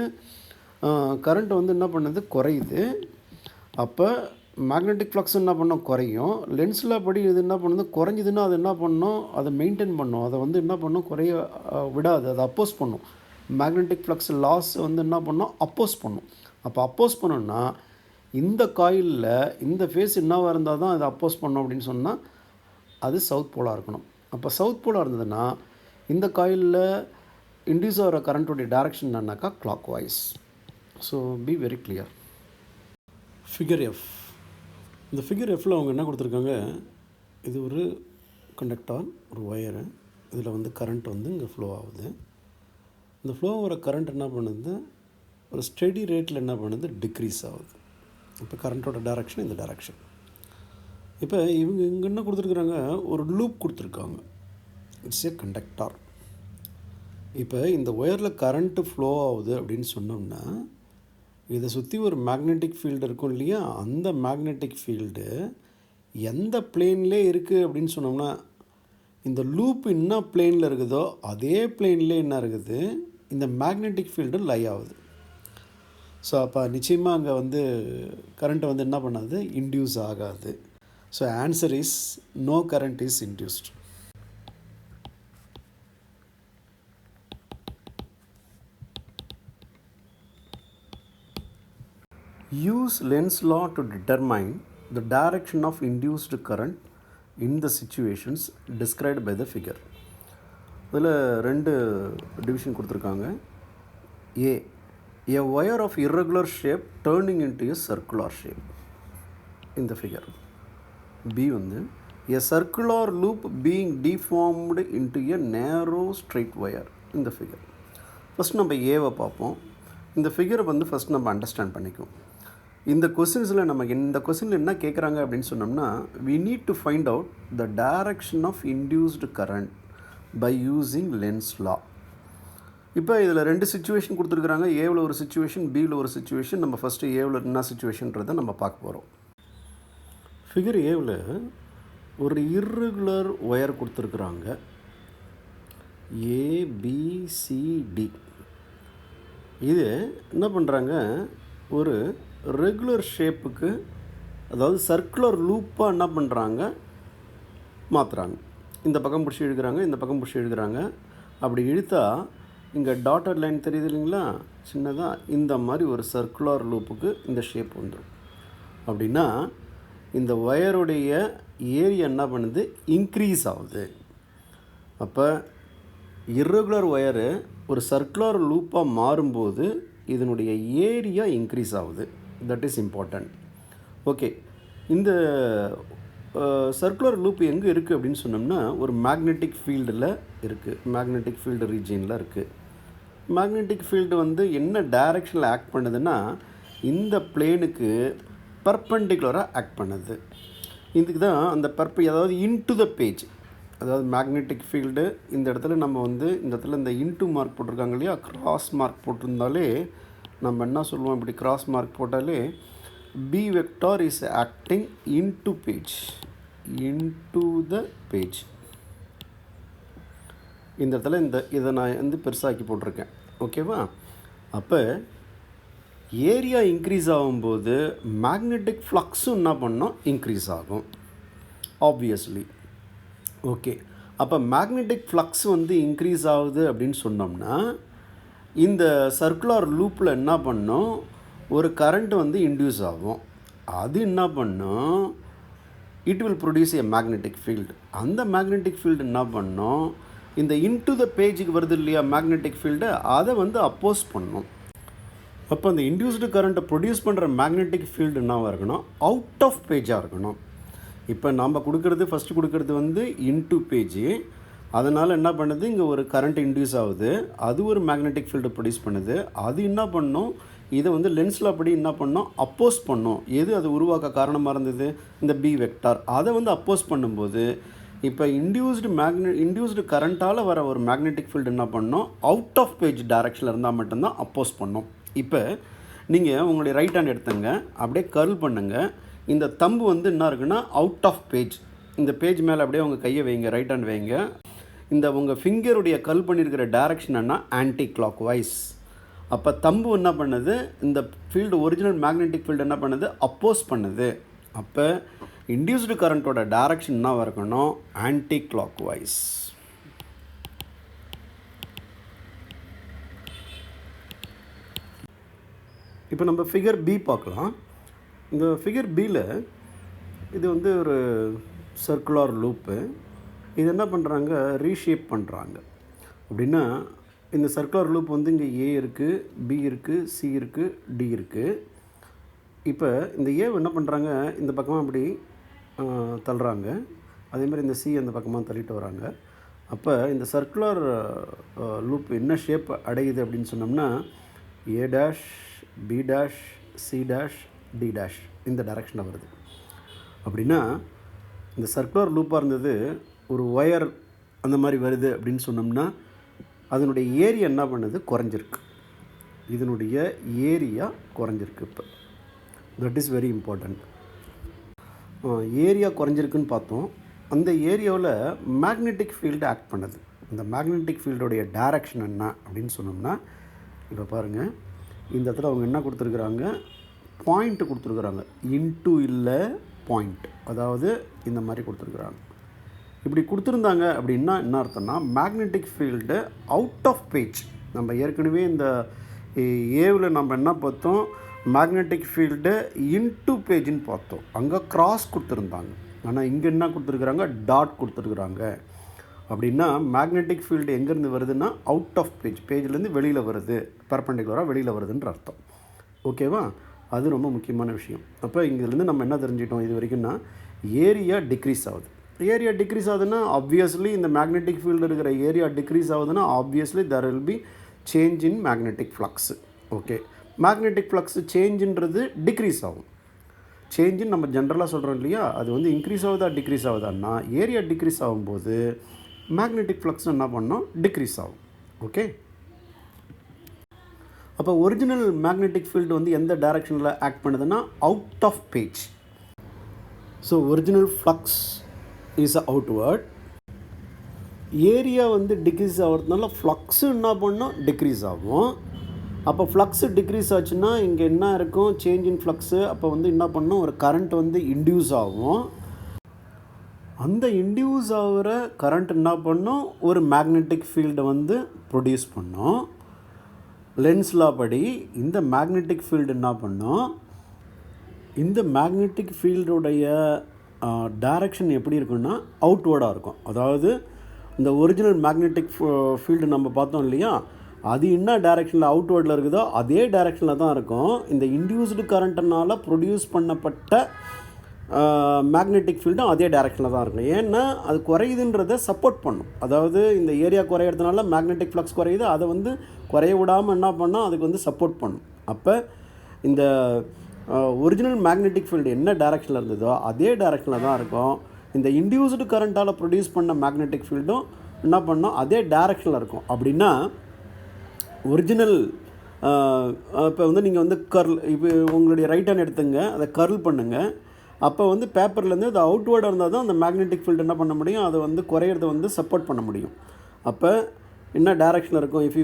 கரண்ட் வந்து என்ன பண்ணுது, குறையுது. அப்போ மேக்னெட்டிக் ஃப்ளக்ஸ் என்ன பண்ணோம், குறையும். லென்ஸில் படி இது என்ன பண்ணுது, குறைஞ்சிதுன்னா அது என்ன பண்ணணும், அதை மெயின்டைன் பண்ணும். அதை வந்து என்ன பண்ணும், குறைய விடாது, அதை அப்போஸ் பண்ணும். மேக்னெட்டிக் ஃப்ளக்ஸ் லாஸ் வந்து என்ன பண்ணோம், அப்போஸ் பண்ணும். அப்போ அப்போஸ் பண்ணோன்னா இந்த காயிலில் இந்த ஃபேஸ் என்னவாக இருந்தால் தான் அதை அப்போஸ் பண்ணோம் அப்படின்னு சொன்னால் அது சவுத் போலாக இருக்கணும். அப்போ சவுத் போலாக இருந்ததுன்னா இந்த காயிலில் இன்டியூஸ் ஆகிற கரண்ட்டுடைய டைரக்ஷன் என்னன்னாக்கா clockwise. So be very clear. Figure F. இந்த ஃபிகர் எஃப்பில் அவங்க என்ன கொடுத்துருக்காங்க, இது ஒரு கண்டக்டர், ஒரு ஒயரு. இதில் வந்து கரண்ட் வந்து இங்கே ஃப்ளோ ஆகுது. இந்த ஃப்ளோ ஆகிற கரண்ட் என்ன பண்ணுது, ஒரு ஸ்டெடி ரேட்டில் என்ன பண்ணுது, டிக்ரீஸ் ஆகுது. இப்போ கரண்ட்டோட டைரக்ஷன் இந்த டைரக்ஷன். இப்போ இவங்க இங்கே என்ன கொடுத்துருக்குறாங்க, ஒரு லூப் கொடுத்துருக்காங்க. It's A conductor. இப்போ இந்த ஒயரில் கரண்ட்டு ஃப்ளோ ஆகுது அப்படின்னு சொன்னோம்னா இதை சுற்றி ஒரு மேக்னெட்டிக் ஃபீல்டு இருக்கும் இல்லையா, அந்த மேக்னெட்டிக் ஃபீல்டு எந்த பிளேன்லேயே இருக்குது அப்படின்னு சொன்னோம்னா இந்த லூப் என்ன பிளேனில் இருக்குதோ அதே பிளேன்லேயே என்ன இருக்குது, இந்த மேக்னெட்டிக் ஃபீல்டு லை ஆகுது. ஸோ அப்போ நிச்சயமாக அங்கே வந்து கரண்ட்டை வந்து என்ன பண்ணாது, இன்டியூஸ் ஆகாது. So answer is no current is induced. Use Lenz law to determine the direction of induced current in the situations described by the figure. இதில் ரெண்டு டிவிஷன் கொடுத்துருக்காங்க. A wire of irregular shape turning into a circular shape in the figure. B வந்து a circular loop being deformed into a narrow straight wire in the figure. First நம்ம ஏவை பார்ப்போம். இந்த ஃபிகரை வந்து first நம்ம அண்டர்ஸ்டாண்ட் பண்ணிக்குவோம். இந்த கொஸ்டின்ஸில் நமக்கு இந்த கொஸ்டினில் என்ன கேட்குறாங்க அப்படின்னு சொன்னோம்னா, we need to find out the direction of induced current by using Lenz law. இப்போ இதில் ரெண்டு சிச்சுவேஷன் கொடுத்துருக்குறாங்க. ஏவில் ஒரு சிச்சுவேஷன், பியில் ஒரு சிச்சுவேஷன். நம்ம ஃபஸ்ட்டு ஏவில் என்ன சிச்சுவேஷன்றதை நம்ம பார்க்க போகிறோம். ஃபிகர் ஏவில் ஒரு இர்ரெகுலர் ஒயர் கொடுத்துருக்குறாங்க, ஏபிசிடி. இது என்ன பண்ணுறாங்க, ஒரு ரெகுலர் ஷேப்புக்கு, அதாவது சர்க்குலர் லூப்பாக என்ன பண்ணுறாங்க, மாற்றுறாங்க. இந்த பக்கம் பிடிச்சி இழுக்கிறாங்க, இந்த பக்கம் பிடிச்சி இழுக்கிறாங்க. அப்படி இழுத்தா இங்கே டாட்டட் லைன் தெரியுது இல்லைங்களா, சின்னதாக இந்த மாதிரி ஒரு சர்க்குலர் லூப்புக்கு இந்த ஷேப் வந்துடும். அப்படின்னா இந்த ஒயருடைய ஏரியா என்ன பண்ணுது, இன்க்ரீஸ் ஆகுது. அப்போ இர்ரெகுலர் ஒயரு ஒரு சர்க்குலர் லூப்பாக மாறும்போது இதனுடைய ஏரியா இன்க்ரீஸ் ஆகுது. That is important. ஓகே, இந்த சர்க்குலர் லூப் எங்கே இருக்குது அப்படின்னு சொன்னோம்னா ஒரு மேக்னெட்டிக் ஃபீல்டில் இருக்குது, மேக்னெட்டிக் ஃபீல்டு ரீஜியனில் இருக்குது. மேக்னெட்டிக் ஃபீல்டு வந்து என்ன டைரெக்ஷனில் ஆக்ட் பண்ணுதுன்னா இந்த பிளேனுக்கு பர்பெண்டிகுலராக ஆக்ட் பண்ணுது. இதுக்கு தான் அந்த அதாவது இன்டு த பேஜ், அதாவது மேக்னெட்டிக் ஃபீல்டு இந்த இடத்துல நம்ம வந்து இந்த இடத்துல இந்த இன்டு மார்க் போட்டிருக்காங்க இல்லையா, கிராஸ் மார்க் போட்டிருந்தாலே நம்ம என்ன சொல்லுவோம், இப்படி கிராஸ் மார்க் போட்டாலே B vector is acting into the page. இந்த இடத்துல இதை நான் வந்து பெருசாக்கி போட்டிருக்கேன். ஓகேவா? அப்போ ஏரியா இன்க்ரீஸ் ஆகும்போது மேக்னெட்டிக் ஃப்ளக்ஸும் என்ன பண்ணோம், இன்க்ரீஸ் ஆகும் ஆப்வியஸ்லி. ஓகே, அப்போ மேக்னெட்டிக் ஃப்ளக்ஸ் வந்து இன்க்ரீஸ் ஆகுது அப்படின்னு சொன்னோம்னா இந்த சர்க்குலர் லூப்பில் என்ன பண்ணோம், ஒரு கரண்ட் வந்து இன்டியூஸ் ஆகும். அது என்ன பண்ணோம், it will produce A magnetic field. அந்த மேக்னெட்டிக் ஃபீல்டு என்ன பண்ணோம், இந்த இன்டு த பேஜுக்கு வருது இல்லையா மேக்னெட்டிக் ஃபீல்டு, அதை வந்து அப்போஸ் பண்ணும். அப்போ அந்த இன்டியூஸ்டு கரண்ட்டை ப்ரொடியூஸ் பண்ணுற மேக்னெட்டிக் ஃபீல்டு என்னவாக இருக்கணும், அவுட் ஆஃப் பேஜாக இருக்கணும். இப்போ நம்ம ஃபஸ்ட்டு கொடுக்கறது வந்து இன்டு பேஜ். அதனால் என்ன பண்ணுது, இங்கே ஒரு கரண்ட் இன்டியூஸ் ஆகுது, அது ஒரு மேக்னெட்டிக் ஃபீல்டு ப்ரொடியூஸ் பண்ணுது. அது என்ன பண்ணும், இதை வந்து லென்ஸில் அப்படி என்ன பண்ணோம், அப்போஸ் பண்ணும். எது அது உருவாக்க காரணமாக இருந்தது, இந்த பி வெக்டார். அதை வந்து அப்போஸ் பண்ணும்போது இப்போ இன்டியூஸ்டு கரண்ட்டால் வர ஒரு மேக்னெட்டிக் ஃபீல்டு என்ன பண்ணோம், அவுட் ஆஃப் பேஜ் டைரக்ஷனில் இருந்தால் மட்டும்தான் அப்போஸ் பண்ணோம். இப்போ நீங்கள் உங்களுடைய ரைட் ஹேண்ட் எடுத்துங்க, அப்படியே கர்ல் பண்ணுங்கள். இந்த தம்பு வந்து என்ன இருக்குன்னா அவுட் ஆஃப் பேஜ். இந்த பேஜ் மேலே அப்படியே உங்கள் கையை வைங்க, ரைட் ஹேண்ட் வைங்க. இந்த உங்கள் ஃபிங்கருடைய கர்ல் பண்ணியிருக்கிற டைரக்ஷன் என்ன, ஆன்டி கிளாக் வைஸ். அப்போ தம்பு என்ன பண்ணுது, இந்த ஃபீல்டு ஒரிஜினல் மேக்னெட்டிக் ஃபீல்டு என்ன பண்ணுது, அப்போஸ் பண்ணுது. அப்போ இன்டியூஸ்டு கரண்ட்டோட டைரக்ஷன் என்ன இருக்கணும், ஆன்டி கிளாக் வைஸ். இப்போ நம்ம ஃபிகர் பி பார்க்கலாம். இந்த ஃபிகர் பியில் இது வந்து ஒரு சர்க்குலர் லூப்பு. இது என்ன பண்ணுறாங்க, ரீஷேப் பண்ணுறாங்க. அப்படின்னா இந்த சர்க்குலர் லூப் வந்து இங்கே ஏ இருக்குது, பி இருக்குது, சி இருக்குது, டி இருக்குது. இப்போ இந்த ஏவை என்ன பண்ணுறாங்க, இந்த பக்கமாக அப்படி தள்ளுறாங்க. அதேமாதிரி இந்த சி அந்த பக்கமாக தள்ளிட்டு வராங்க. அப்போ இந்த சர்க்குலர் லூப் என்ன ஷேப் அடையுது அப்படின்னு சொன்னோம்னா A dash, B dash, C dash, D dash இந்த டைரக்ஷனில் வருது. அப்படின்னா இந்த சர்க்குலர் லூப்பாக இருந்தது ஒரு ஒயர் அந்த மாதிரி வருது அப்படின்னு சொன்னோம்னா அதனுடைய ஏரியா என்ன பண்ணுது, குறைஞ்சிருக்கு. இதனுடைய ஏரியா குறைஞ்சிருக்கு. இப்போ that is very important. Area குறைஞ்சிருக்குன்னு பார்த்தோம். அந்த ஏரியாவில் மேக்னெட்டிக் ஃபீல்டு ஆக்ட் பண்ணுது. இந்த மேக்னெட்டிக் ஃபீல்டோடைய டைரக்ஷன் என்ன அப்படின்னு சொன்னோம்னா இப்போ பாருங்கள், இந்த இடத்துல அவங்க என்ன கொடுத்துருக்குறாங்க, பாயிண்ட்டு கொடுத்துருக்குறாங்க. இன்ட்டு இல்லை பாயிண்ட், அதாவது இந்த மாதிரி கொடுத்துருக்குறாங்க. இப்படி கொடுத்துருந்தாங்க அப்படின்னா என்ன அர்த்தம்னா magnetic field out of page. நம்ம ஏற்கனவே இந்த ஏவில் நம்ம என்ன பார்த்தோம், மேக்னெட்டிக் ஃபீல்டு இன்டு பேஜின்னு பார்த்தோம். அங்கே கிராஸ் கொடுத்துருந்தாங்க. ஆனால் இங்கே என்ன கொடுத்துருக்குறாங்க, டாட் கொடுத்துருக்குறாங்க. அப்படின்னா மேக்னெட்டிக் ஃபீல்டு எங்கேருந்து வருதுன்னா அவுட் ஆஃப் பேஜ், பேஜ்லேருந்து வெளியில் வருது, பெர்பெண்டிகுலராக வெளியில் வருதுன்ற அர்த்தம். ஓகேவா? அது ரொம்ப முக்கியமான விஷயம். அப்போ இங்கேருந்து நம்ம என்ன தெரிஞ்சிட்டோம் இது வரைக்கும்னா, ஏரியா டிக்ரீஸ் ஆகுது. ஏரியா டிக்ரீஸ் ஆகுதுன்னா ஆப்வியஸ்லி இந்த மேக்னெட்டிக் ஃபீல்டு இருக்கிற ஏரியா டிக்ரீஸ் ஆகுதுன்னா obviously there will be change in magnetic flux. ஓகே, மேக்னெட்டிக் ஃப்ளக்ஸ் சேஞ்சுன்றது டிக்ரீஸ் ஆகும். சேஞ்சுன்னு நம்ம ஜென்ரலாக சொல்கிறோம் இல்லையா, அது வந்து இன்க்ரீஸ் ஆகுதா டிக்ரீஸ் ஆகுதான்னா ஏரியா டிக்ரீஸ் ஆகும்போது மேக்னெட்டிக் ஃப்ளக்ஸ் என்ன பண்ணோம், டிக்ரீஸ் ஆகும். ஓகே, அப்போ ஒரிஜினல் மேக்னெட்டிக் ஃபீல்டு வந்து எந்த டைரக்ஷனில் ஆக்ட் பண்ணுதுன்னா out of page. So original flux is outward. Area வந்து டிக்ரீஸ் ஆகிறதுனால ஃப்ளக்ஸு என்ன பண்ணோம், டிக்ரீஸ் ஆகும். அப்போ ஃப்ளக்ஸு டிக்ரீஸ் ஆச்சுன்னா இங்கே என்ன இருக்கும், சேஞ்ச் இன் ஃப்ளக்ஸு. அப்போ வந்து என்ன பண்ணோம், ஒரு கரண்ட் வந்து இன்டியூஸ் ஆகும். அந்த இன்டியூஸ் ஆகிற கரண்ட் என்ன பண்ணோம், ஒரு மேக்னெட்டிக் ஃபீல்டை வந்து ப்ரொடியூஸ் பண்ணோம். லென்ஸ் லா படி இந்த மேக்னெட்டிக் ஃபீல்டு என்ன பண்ணோம், இந்த மேக்னெட்டிக் ஃபீல்டுடைய டைரக்ஷன் எப்படி இருக்குன்னா அவுட்வேர்டாக இருக்கும். அதாவது இந்த ஒரிஜினல் மேக்னெட்டிக் ஃபீல்டு நம்ம பார்த்தோம் இல்லையா, அது என்ன டைரக்ஷனில் அவுட்வேர்டில் இருக்குதோ அதே டைரக்ஷனில் தான் இருக்கும். இந்த இன்டியூஸ்டு கரண்ட்னால் ப்ரொடியூஸ் பண்ணப்பட்ட மேக்னெட்டிக் ஃபீல்டும் அதே டைரக்ஷனில் தான் இருக்கும். ஏன்னா அது குறையுதுன்றதை சப்போர்ட் பண்ணும். அதாவது இந்த ஏரியா குறையிறதுனால மேக்னெட்டிக் ஃப்ளக்ஸ் குறையுது, அதை வந்து குறைய விடாமல் என்ன பண்ணால் அதுக்கு வந்து சப்போர்ட் பண்ணும். அப்போ இந்த ஒரிஜினல் மேக்னெட்டிக் ஃபீல்டு என்ன டைரக்ஷனில் இருந்ததோ அதே டைரக்ஷனில் தான் இருக்கும். இந்த இன்டியூஸ்டு கரண்ட்டால் ப்ரொடியூஸ் பண்ண மேக்னெட்டிக் ஃபீல்டும் என்ன பண்ணோம், அதே டைரக்ஷனில் இருக்கும். அப்படின்னா ஒரிஜினல் இப்போ வந்து நீங்கள் வந்து கர்ல் இப்போ உங்களுடைய ரைட் ஹேண்ட் எடுத்துங்க, அதை கர்ல் பண்ணுங்கள். அப்போ வந்து பேப்பர்லேருந்து அது அவுட்வேர்டாக இருந்தால் தான் அந்த மேக்னெட்டிக் ஃபீல்டு என்ன பண்ண முடியும், அதை வந்து குறையிறத வந்து சப்போர்ட் பண்ண முடியும். அப்போ என்ன டைரெக்ஷனில் இருக்கும், இஃப்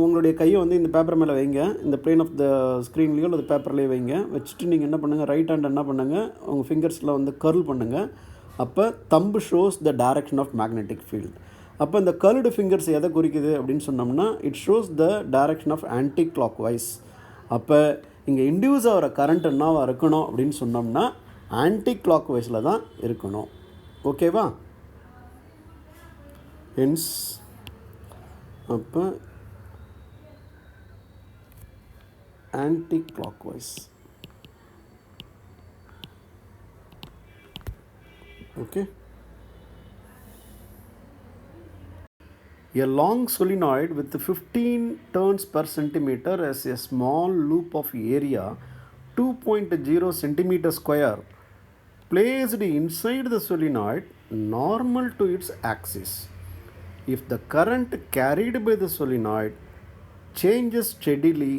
உங்களுடைய கையை வந்து இந்த பேப்பர் மேலே வைங்க, இந்த பிளேன் ஆஃப் த ஸ்க்ரீன்லேயோ அல்லது பேப்பர்லேயே வைங்க. வச்சுட்டு நீங்கள் என்ன பண்ணுங்கள், ரைட் ஹேண்ட் என்ன பண்ணுங்கள், உங்கள் ஃபிங்கர்ஸில் வந்து கர்ல் பண்ணுங்கள். அப்போ thumb shows the direction of magnetic field. அப்போ இந்த கர்ல்டு ஃபிங்கர்ஸ் எதை குறிக்குது அப்படின்னு சொன்னோம்னா, it shows the direction of anti clock wise. அப்போ இங்கே இன்டியூஸ் ஆகிற கரண்ட் என்னவாக இருக்கணும் அப்படின்னு சொன்னோம்னா ஆன்டி கிளாக் வைஸில் தான் இருக்கணும். ஓகேவா? ஹென்ஸ் அப்போ anti clock wise. Okay. A long solenoid with 15 turns per centimeter has a small loop of area 2.0 centimeter square placed inside the solenoid normal to its axis. If the current carried by the solenoid changes steadily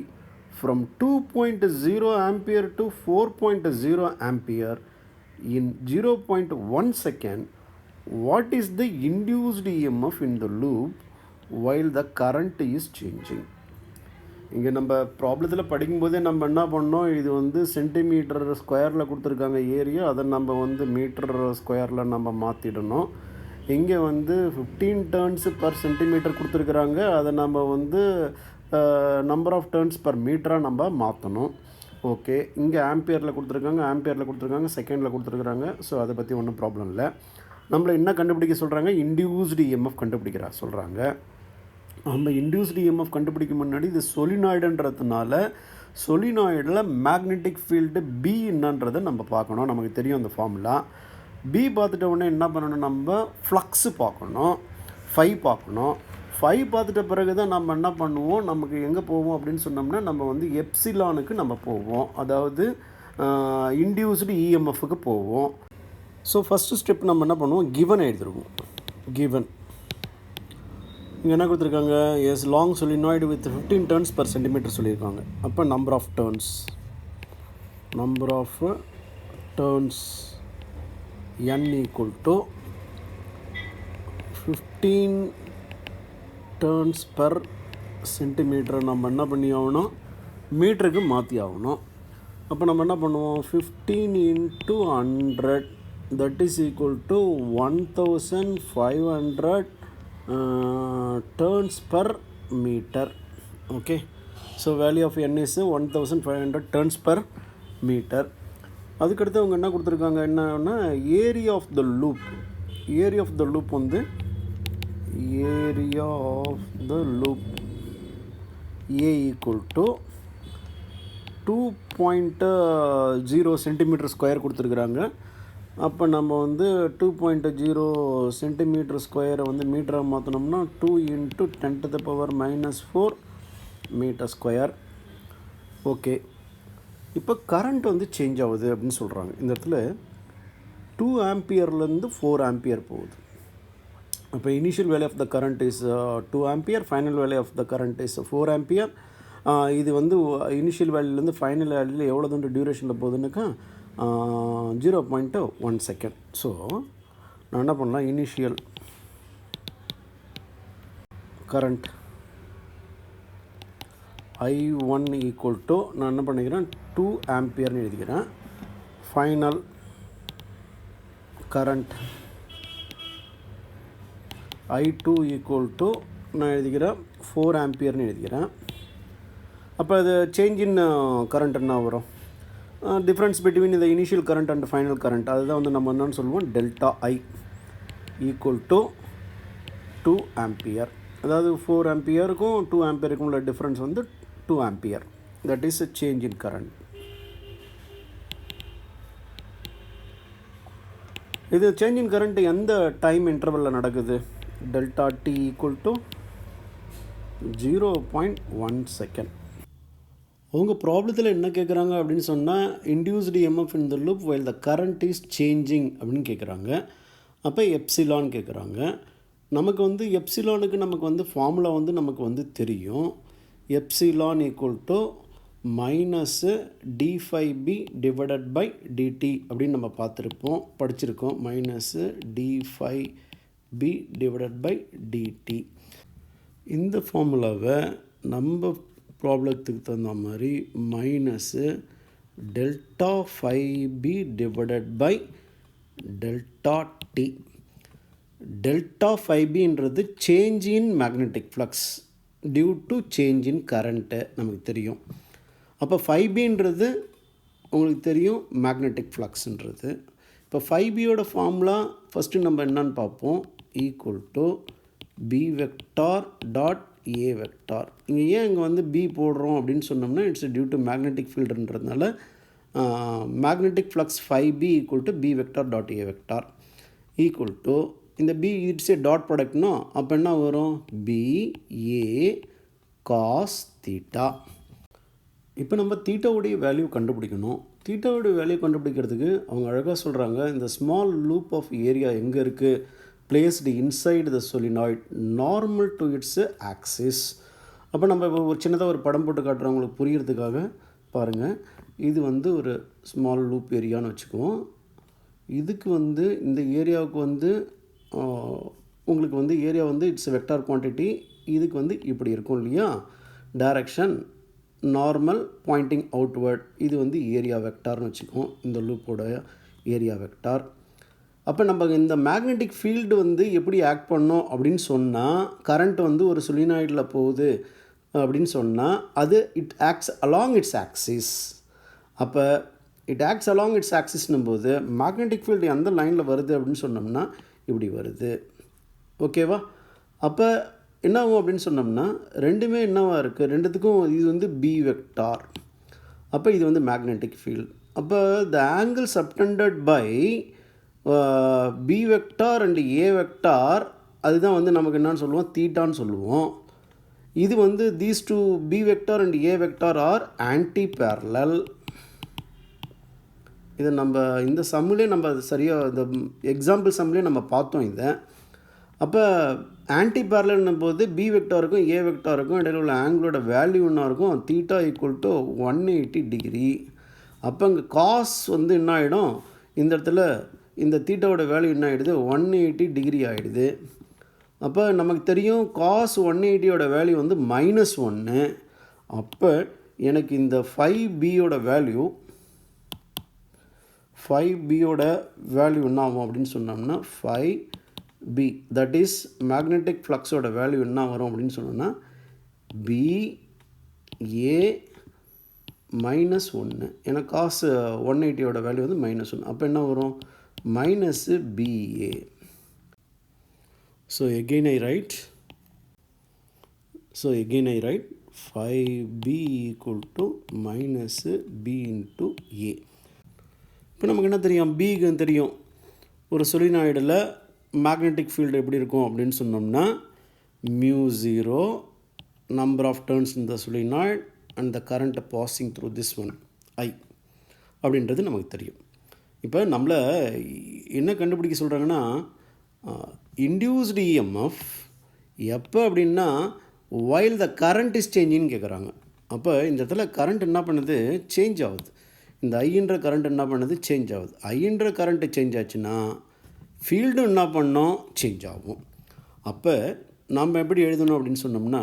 from 2.0 ampere to 4.0 ampere in 0.1 second, what is the induced EMF in the loop while the current is changing? இங்கே நம்ம ப்ராப்ளத்தில் படிக்கும்போதே நம்ம என்ன பண்ணோம், இது வந்து centimetre ஸ்கொயரில் கொடுத்துருக்காங்க ஏரியா, அதை நம்ம வந்து மீட்டர் ஸ்கொயரில் நம்ம மாற்றிடணும். இங்கே வந்து 15 டர்ன்ஸு பர் சென்டிமீட்டர் கொடுத்துருக்குறாங்க, அதை நம்ம வந்து நம்பர் ஆஃப் டர்ன்ஸ் பர் மீட்டராக நம்ம மாற்றணும். ஓகே. இங்கே ஆம்பியரில் கொடுத்துருக்காங்க, செகண்டில் கொடுத்துருக்குறாங்க. ஸோ அதை பற்றி ஒன்றும் ப்ராப்ளம் இல்லை. நம்மளை என்ன கண்டுபிடிக்க சொல்கிறாங்க, இன்டியூஸ்டு இஎம்எஃப் கண்டுபிடிக்கிறா சொல்கிறாங்க. நம்ம இன்டியூஸ்டு இஎம்எஃப் கண்டுபிடிக்க முன்னாடி இது சொலினாய்டுன்றதுனால சொலினாய்டில் மேக்னெட்டிக் ஃபீல்டு பி என்னன்றதை நம்ம பார்க்கணும். நமக்கு தெரியும் அந்த ஃபார்முலா. பி பார்த்துட்ட உடனே என்ன பண்ணணும், நம்ம ஃப்ளக்ஸு பார்க்கணும், ஃபை பார்க்கணும். ஃபை பார்த்துட்ட பிறகு தான் நம்ம என்ன பண்ணுவோம், நமக்கு எங்கே போவோம் அப்படின்னு சொன்னோம்னா நம்ம வந்து எப்சிலானுக்கு நம்ம போவோம், அதாவது இன்டியூஸ்டு இஎம்எஃப்க்கு போவோம். ஸோ ஃபஸ்ட்டு ஸ்டெப் நம்ம என்ன பண்ணுவோம், கிவன் எழுதிருவோம். கிவன் இங்கே என்ன கொடுத்துருக்காங்க, as long solenoid with 15 turns per centimetre சொல்லியிருக்காங்க. அப்போ number of turns n equal to 15 turns per centimetre நம்ம என்ன பண்ணி ஆகணும், மீட்டருக்கு மாற்றி ஆகணும். அப்போ நம்ம என்ன பண்ணுவோம், 15 × 100 that is equal to 1500 turns per meter. Okay, so value of n is 1500 turns per meter. அதுக்கடுத்து அவங்க என்ன கொடுத்துருக்காங்க, என்னன்னா area of the loop. Area of the loop வந்து area of the loop A equal to 2.0 centimetre square கொடுத்துருக்குறாங்க. அப்போ நம்ம வந்து 2.0 சென்டிமீட்டர் ஸ்கொயரை வந்து மீட்டராக மாற்றினோம்னா 2 × 10⁻⁻4 மீட்டர் ஸ்கொயர். ஓகே. இப்போ கரண்ட் வந்து சேஞ்ச் ஆகுது அப்படின்னு சொல்கிறாங்க. இந்த இடத்துல 2 ஆம்பியர்லேருந்து 4 ஆம்பியர் போகுது. அப்போ initial value of the current is 2 ampere, final value of the current is 4 ampere. இது வந்து இனிஷியல் வேல்யூலேருந்து ஃபைனல் வேல்யூவில் எவ்வளோ தூரம் டியூரேஷனில் போகுதுன்னாக்கா 0.1 செகண்ட். ஸோ நான் என்ன பண்ணலாம், initial current I1 equal to நான் என்ன பண்ணிக்கிறேன் 2 ஆம்பியர்னு எழுதிக்கிறேன். Final current I2 equal to நான் எழுதிக்கிறேன் 4 ஆம்பியர்னு எழுதிக்கிறேன். அப்போ அது சேஞ்ச் இன் கரண்ட் என்ன வரும், டிஃப்ரென்ஸ் பிட்வீன் இந்த initial current and final current, அதுதான் வந்து நம்ம என்னென்னு சொல்லுவோம் delta I equal to 2 ampere. அதாவது 4 ஆம்பியருக்கும் 2 ஆம்பியருக்கும் உள்ள டிஃப்ரென்ஸ் வந்து 2 ampere. That is a change in current. இது சேஞ்ச் இன் கரண்ட் எந்த டைம் இன்டர்வலில் நடக்குது, delta t equal to 0.1 second. உங்கள் ப்ராப்ளத்தில் என்ன கேட்குறாங்க அப்படின்னு சொன்னால் induced MF in the loop while the current is changing அப்படின்னு கேட்குறாங்க. அப்போ எப்சிலான் கேட்குறாங்க. நமக்கு வந்து எப்சிலானுக்கு நமக்கு வந்து ஃபார்முலா வந்து நமக்கு வந்து தெரியும். Epsilon equal to minus d5b divided by dt அப்படின்னு நம்ம படிச்சிருக்கோம். Minus d5b divided by dt. இந்த ஃபார்முலாவை நம்ம ப்ராப்ளத்துக்கு தகுந்த மாதிரி minus delta 5b divided by delta t. Delta 5bன்றது change in magnetic flux due to change in current நமக்கு தெரியும். அப்போ 5bன்றது உங்களுக்கு தெரியும் மேக்னெட்டிக் ஃப்ளக்ஸுன்றது. இப்போ 5bயோட ஃபார்முலா ஃபஸ்ட்டு நம்ம என்னன்னு பார்ப்போம். Equal to b vector dot a vector. இங்கே ஏன் இங்கே வந்து b போடுறோம் அப்படின்னு சொன்னோம்னா இட்ஸ் டியூ டு மேக்னெட்டிக் ஃபீல்டுன்றதுனால magnetic flux 5b equal to b vector dot a vector equal to இந்த b இட்ஸ் ஏ டாட் ப்ராடக்ட்னா அப்போ என்ன வரும் b a காஸ் தீட்டா. இப்போ நம்ம தீட்டாவுடைய வேல்யூ கண்டுபிடிக்கணும். தீட்டாவுடைய வேல்யூ கண்டுபிடிக்கிறதுக்கு அவங்க அழகாக சொல்கிறாங்க, இந்த ஸ்மால் லூப் ஆஃப் ஏரியா எங்கே இருக்குது, placed inside the solenoid normal to it's axis. அப்போ நம்ம ஒரு சின்னதாக ஒரு படம் போட்டு காட்டுறவங்களுக்கு புரியறதுக்காக பாருங்கள். இது வந்து ஒரு ஸ்மால் லூப் ஏரியான்னு வச்சுக்குவோம். இதுக்கு வந்து இந்த ஏரியாவுக்கு வந்து உங்களுக்கு வந்து ஏரியா வந்து இட்ஸ் வெக்டார் குவான்டிட்டி. இதுக்கு வந்து இப்படி இருக்கும் இல்லையா, டைரக்ஷன் நார்மல் பாயிண்டிங் அவுட்வர்ட். இது வந்து ஏரியா வெக்டார்னு வச்சுக்கோம், இந்த லூப்போட ஏரியா வெக்டார். அப்போ நம்ம இந்த மேக்னெட்டிக் ஃபீல்டு வந்து எப்படி ஆக்ட் பண்ணோம் அப்படின்னு சொன்னால், கரண்ட் வந்து ஒரு சொலினாய்டில் போகுது அப்படின்னு சொன்னால் அது it acts along it's axis. அப்போ இட் ஆக்ட்ஸ் அலாங் இட்ஸ் ஆக்சிஸ்னும் போது மேக்னெட்டிக் ஃபீல்டு எந்த லைனில் வருது அப்படின்னு சொன்னோம்னா இப்படி வருது. ஓகேவா? அப்போ என்ன ஆகும் அப்படின்னு சொன்னோம்னா ரெண்டுமே என்னவாக இருக்குது, ரெண்டுத்துக்கும் இது வந்து b வெக்டார். அப்போ இது வந்து மேக்னெட்டிக் ஃபீல்டு. அப்போ the angle subtended by b vector and a vector, அதுதான் வந்து நமக்கு என்னன்னு சொல்லுவோம், தீட்டான்னு சொல்லுவோம். இது வந்து these two b vector and a vector are antiparallel. இதை நம்ம இந்த சம்மிலே நம்ம சரியாக இந்த எக்ஸாம்பிள் சம்மிலே நம்ம பார்த்தோம் இதை. அப்போ ஆன்டி பேரலல்னும் போது b வெக்டாருக்கும் a வெக்டாருக்கும் இடையில உள்ள ஆங்கிளோட வேல்யூ என்ன இருக்கும், தீட்டா ஈக்குவல் டு 180 டிகிரி. அப்போ இங்கே காஸ் வந்து என்ன ஆகிடும், இந்த இடத்துல இந்த தீட்டாவோட வேல்யூ என்ன ஆகிடுது, 180 டிகிரி ஆகிடுது. அப்போ நமக்கு தெரியும் காஸ் 180யோட வேல்யூ வந்து -1. அப்போ எனக்கு இந்த 5bயோட வேல்யூ 5bயோட வேல்யூ என்ன ஆகும் அப்படின்னு சொன்னோம்னா 5b தட் இஸ் மேக்னெட்டிக் ஃப்ளக்ஸோட வேல்யூ என்ன வரும் அப்படின்னு சொன்னோம்னா b a -1. ஏன்னா காஸ் 180யோட வேல்யூ வந்து -1. அப்போ என்ன வரும், -ba. So again I write 5b equal to -b into a. இப்போ நமக்கு என்ன தெரியும், பிக்கு தெரியும் ஒரு சொலினாய்டில் மேக்னெட்டிக் ஃபீல்டு எப்படி இருக்கும் அப்படின்னு சொன்னோம்னா μ0 number of turns in the solenoid and the current passing through this one I அப்படின்றது நமக்கு தெரியும். இப்போ நம்மளை என்ன கண்டுபிடிக்க சொல்கிறாங்கன்னா இன்டியூஸ்டு EMF எப்போ அப்படின்னா while the current is changing கேட்குறாங்க. அப்போ இந்த இடத்துல கரண்ட் என்ன பண்ணுது, சேஞ்ச் ஆகுது. இந்த ஐன்ற கரண்ட் என்ன பண்ணுது, சேஞ்ச் ஆகுது. ஐன்ற கரண்ட்டு சேஞ்ச் ஆச்சுன்னா ஃபீல்டும் என்ன பண்ணோம், சேஞ்ச் ஆகும். அப்போ நம்ம எப்படி எழுதணும் அப்படின்னு சொன்னோம்னா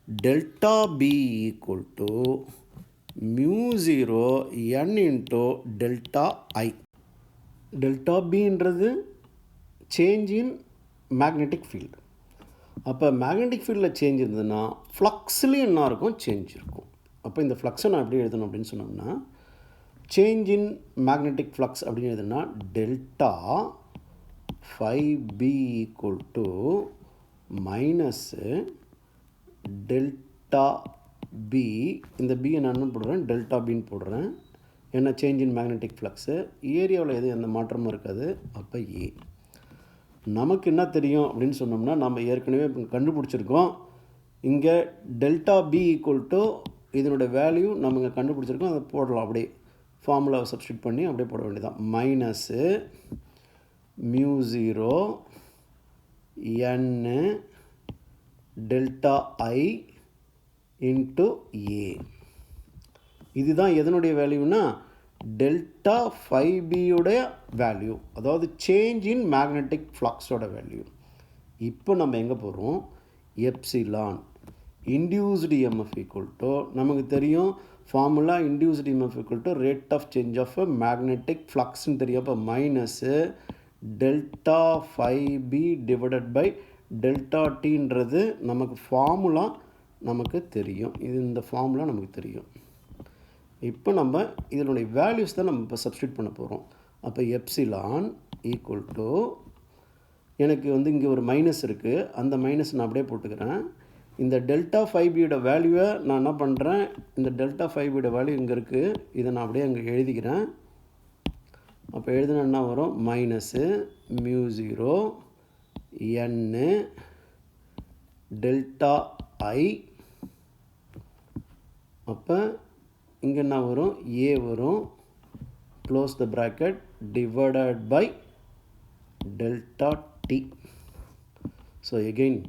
delta b equal to μ0 n into delta I. Delta பின்றது சேஞ்ச் இன் மேக்னெட்டிக் ஃபீல்டு. அப்போ மேக்னெட்டிக் ஃபீல்டில் சேஞ்ச் இருந்ததுன்னா ஃப்ளக்ஸ்லேயும் என்ன இருக்கும், சேஞ்ச் இருக்கும். அப்போ இந்த ஃப்ளக்ஸை நான் எப்படி எழுதணும் அப்படின்னு சொன்னோம்னா சேஞ்ச் இன் மேக்னெட்டிக் ஃப்ளக்ஸ் அப்படின்னு எழுதுனா delta 5b equal to minus delta b. இந்த b நான் என்ன போடுறேன், டெல்டா பின்னு போடுறேன். ஏன்னா சேஞ்ச் இன் மேக்னெட்டிக் ஃப்ளக்ஸு, ஏரியாவில் எதுவும் எந்த மாற்றமும் இருக்காது. அப்போ a நமக்கு என்ன தெரியும் அப்படின்னு சொன்னோம்னா நம்ம ஏற்கனவே கண்டுபிடிச்சிருக்கோம். இங்கே டெல்டா b ஈக்குவல் டு இதனோட வேல்யூ நம்ம இங்கே கண்டுபிடிச்சிருக்கோம், அதை போடலாம். அப்படியே ஃபார்முலாவை சப்ஸ்டியூட் பண்ணி அப்படியே போட வேண்டியதான். Minus μ0 n delta I into A. இதுதான் எதனுடைய வேல்யூனா டெல்டா 5Bயோடைய வேல்யூ, அதாவது சேஞ்ச் இன் மேக்னெட்டிக் ஃப்ளக்ஸோட வேல்யூ. இப்போ நம்ம எங்கே போகிறோம், epsilon induced EMF equal to, நமக்கு தெரியும் formula induced EMF equal to rate of change of magnetic ஃப்ளக்ஸ்ன்னு தெரியும். அப்போ minus delta 5B divided by delta டீன்றது நமக்கு ஃபார்முலா நமக்கு தெரியும். இது இந்த ஃபார்முலா நமக்கு தெரியும். இப்போ நம்ம இதனுடைய வேல்யூஸ் தான் நம்ம இப்போ சப்ஸ்டியூட் பண்ண போகிறோம். அப்போ எப்சிலான் ஈக்குவல் டு, எனக்கு இங்கே ஒரு மைனஸ் இருக்குது, அந்த மைனஸ் நான் அப்படியே போட்டுக்கிறேன். இந்த டெல்டா 5Bயோட வேல்யூவை நான் என்ன பண்ணுறேன், இந்த டெல்டா 5Bயோட வேல்யூ இங்கே இருக்குது, இதை நான் அப்படியே அங்கே எழுதிக்கிறேன். அப்போ எழுதுனா என்ன வரும், மைனஸு μ0 n டெல்டா I. அப்போ இங்கே என்ன வரும், ஏ வரும், close the bracket, divided by delta t. So again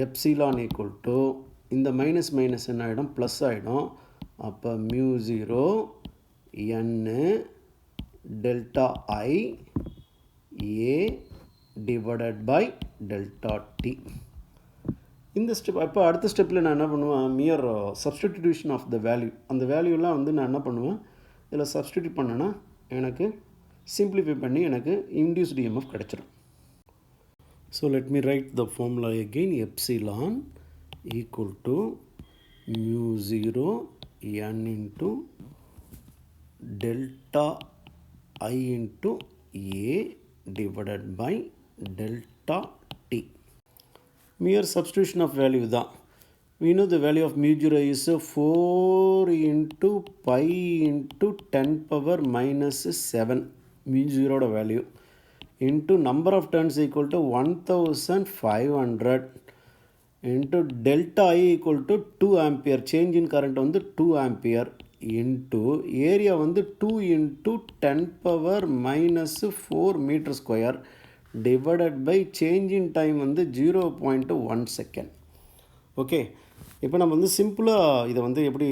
epsilon equal to, இந்த மைனஸ் மைனஸ் என்ன ஆகிடும், ப்ளஸ் ஆகிடும். அப்போ μ0 n delta I A divided by delta t. இந்த ஸ்டெப். இப்போ அடுத்த ஸ்டெப்பில் நான் என்ன பண்ணுவேன், mere substitution of the value. அந்த வேல்யூலாம் நான் என்ன பண்ணுவேன், இதில் சப்ஸ்டிடியூட் பண்ணேன்னா எனக்கு சிம்பிளிஃபை பண்ணி எனக்கு இன்டியூஸ்டு EMF கிடச்சிரும். So let me write the formula again. Epsilon equal to μ0 n into delta I into A divided by delta t. Mere substitution of value தான். We know the value of μ0 is 4 into pi into 10 power minus 7 μ0 value into number of turns equal to 1500 into delta I equal to 2 ampere, change in current 2 ampere into area 2 into 10 power minus 4 meter square divided by change in time 0.1 second. Okay, இப்போ நம்ம சிம்பிளாக இதை எப்படி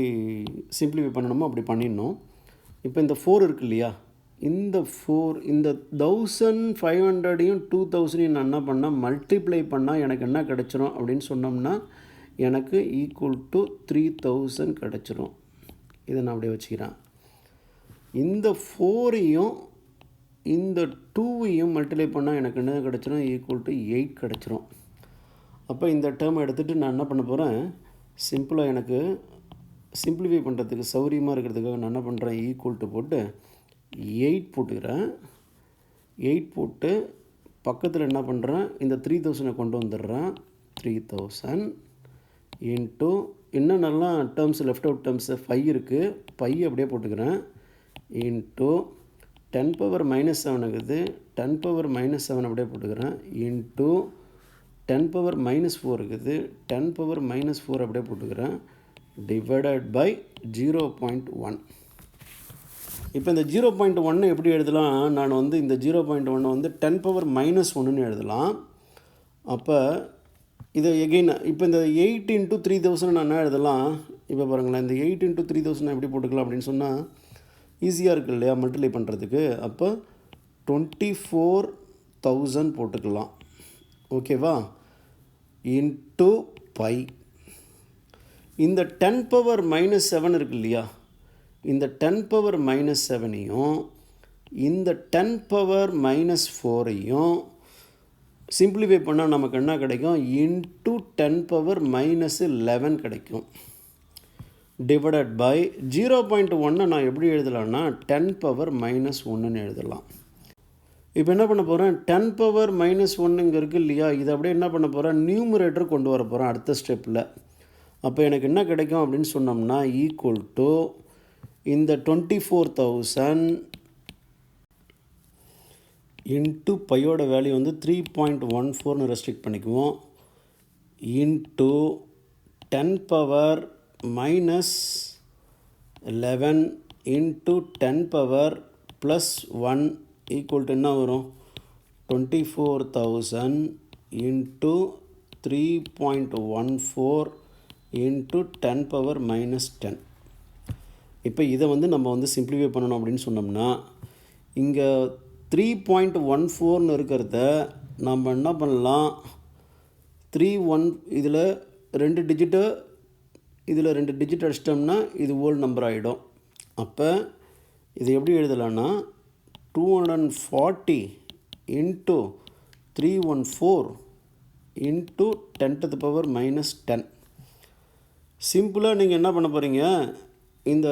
simplify பண்ணணுமோ அப்படி பண்ணிடணும். இப்போ இந்த 4 இருக்கு இல்லையா, இந்த 4 இந்த 1500ஐயும் 2000ஐயும் நான் என்ன பண்ணால் மல்டிப்ளை பண்ணால் எனக்கு என்ன கிடச்சிரும் அப்படின்னு சொன்னோம்னா எனக்கு ஈக்குவல் டு 3000 கிடச்சிரும். இதை நான் அப்படியே வச்சுக்கிறேன். இந்த 4ஐயும் இந்த 2ஐயும் மல்டிப்ளை பண்ணால் எனக்கு என்ன கிடச்சிரும், ஈக்குவல் டு 8 கிடச்சிரும். அப்போ இந்த டேர்மை எடுத்துகிட்டு நான் என்ன பண்ண போகிறேன், சிம்பிளாக எனக்கு சிம்பிளிஃபை பண்ணுறதுக்கு சௌரியமாக இருக்கிறதுக்காக நான் என்ன பண்ணுறேன், ஈக்குவல் டு போட்டு 8 போட்டுக்கிறேன். 8 போட்டு பக்கத்தில் என்ன பண்ணுறேன், இந்த 3000 கொண்டு வந்துடுறேன். 3000 இன்ட்டு இன்னும் நல்லா டேர்ம்ஸ் லெஃப்ட் அவுட் டேர்ம்ஸு 5 இருக்குது, 5 அப்படியே போட்டுக்கிறேன். இன்ட்டு 10 power minus 7 இருக்குது, 10 power minus 7 அப்படியே போட்டுக்கிறேன். இன்ட்டு 10 power minus 4 இருக்குது, 10 power minus 4 அப்படியே போட்டுக்கிறேன். Divided by 0.1. இப்போ இந்த 0.1 எப்படி எழுதலாம், நான் இந்த 0.1 10 power minus 1ன்னு எழுதலாம். அப்போ இதை எகெயின் இப்போ இந்த 8 into 3000 நான் என்ன எழுதலாம், இப்போ பாருங்களேன், இந்த 8 into 3000 எப்படி போட்டுக்கலாம் அப்படின்னு சொன்னால் ஈஸியாக இருக்குது இல்லையா மல்டிப்ளை பண்ணுறதுக்கு. அப்போ 24,000 போட்டுக்கலாம். ஓகேவா, இன்ட்டு பை. இந்த 10 power minus 7 இருக்கு இல்லையா, இந்த 10 power minus 7ஐயும் இந்த 10 power minus 4ஐயும் சிம்பிளிஃபை பண்ணால் நமக்கு என்ன கிடைக்கும், இன்ட்டு 10 power minus 11 கிடைக்கும். டிவைடட் பை 0.1 நான் எப்படி எழுதலாம்னா 10 power minus 1ன்னு எழுதலாம். இப்போ என்ன பண்ண போகிறேன், 10 power minus 1 இங்கே இருக்குது இல்லையா, இதை அப்படியே என்ன பண்ண போகிறேன், நியூமரேட்டர் கொண்டு வர போகிறேன் அடுத்த ஸ்டெப்பில். அப்போ எனக்கு என்ன கிடைக்கும் அப்படின்னு சொன்னோம்னா ஈக்குவல் டு இந்த 24,000 இன்ட்டு பையோட வேல்யூ 3.14ன்னு ரெஸ்ட்ரிக்ட் பண்ணிக்குவோம். Into 10 power minus 11 into 10 power plus 1 equal to என்ன வரும், 24,000 இன்ட்டு 3.14 இன்ட்டு 10⁻−10. இப்போ இதை வந்து நம்ம வந்து சிம்பிளிஃபை பண்ணணும் அப்படின்னு சொன்னோம்னா, இங்கே 3.14ன்னு இருக்கிறத நம்ம என்ன பண்ணலாம், 3 இதில் 2 டிஜிட்டு, இதில் 2 டிஜிட் அடிச்சிட்டோம்னா இது ஹோல் நம்பர் ஆகிடும். அப்போ இது எப்படி எழுதலான்னா 240 இன்ட்டு 314 இன்ட்டு 10⁻−10. சிம்பிளாக நீங்கள் என்ன பண்ண போகிறீங்க, இந்த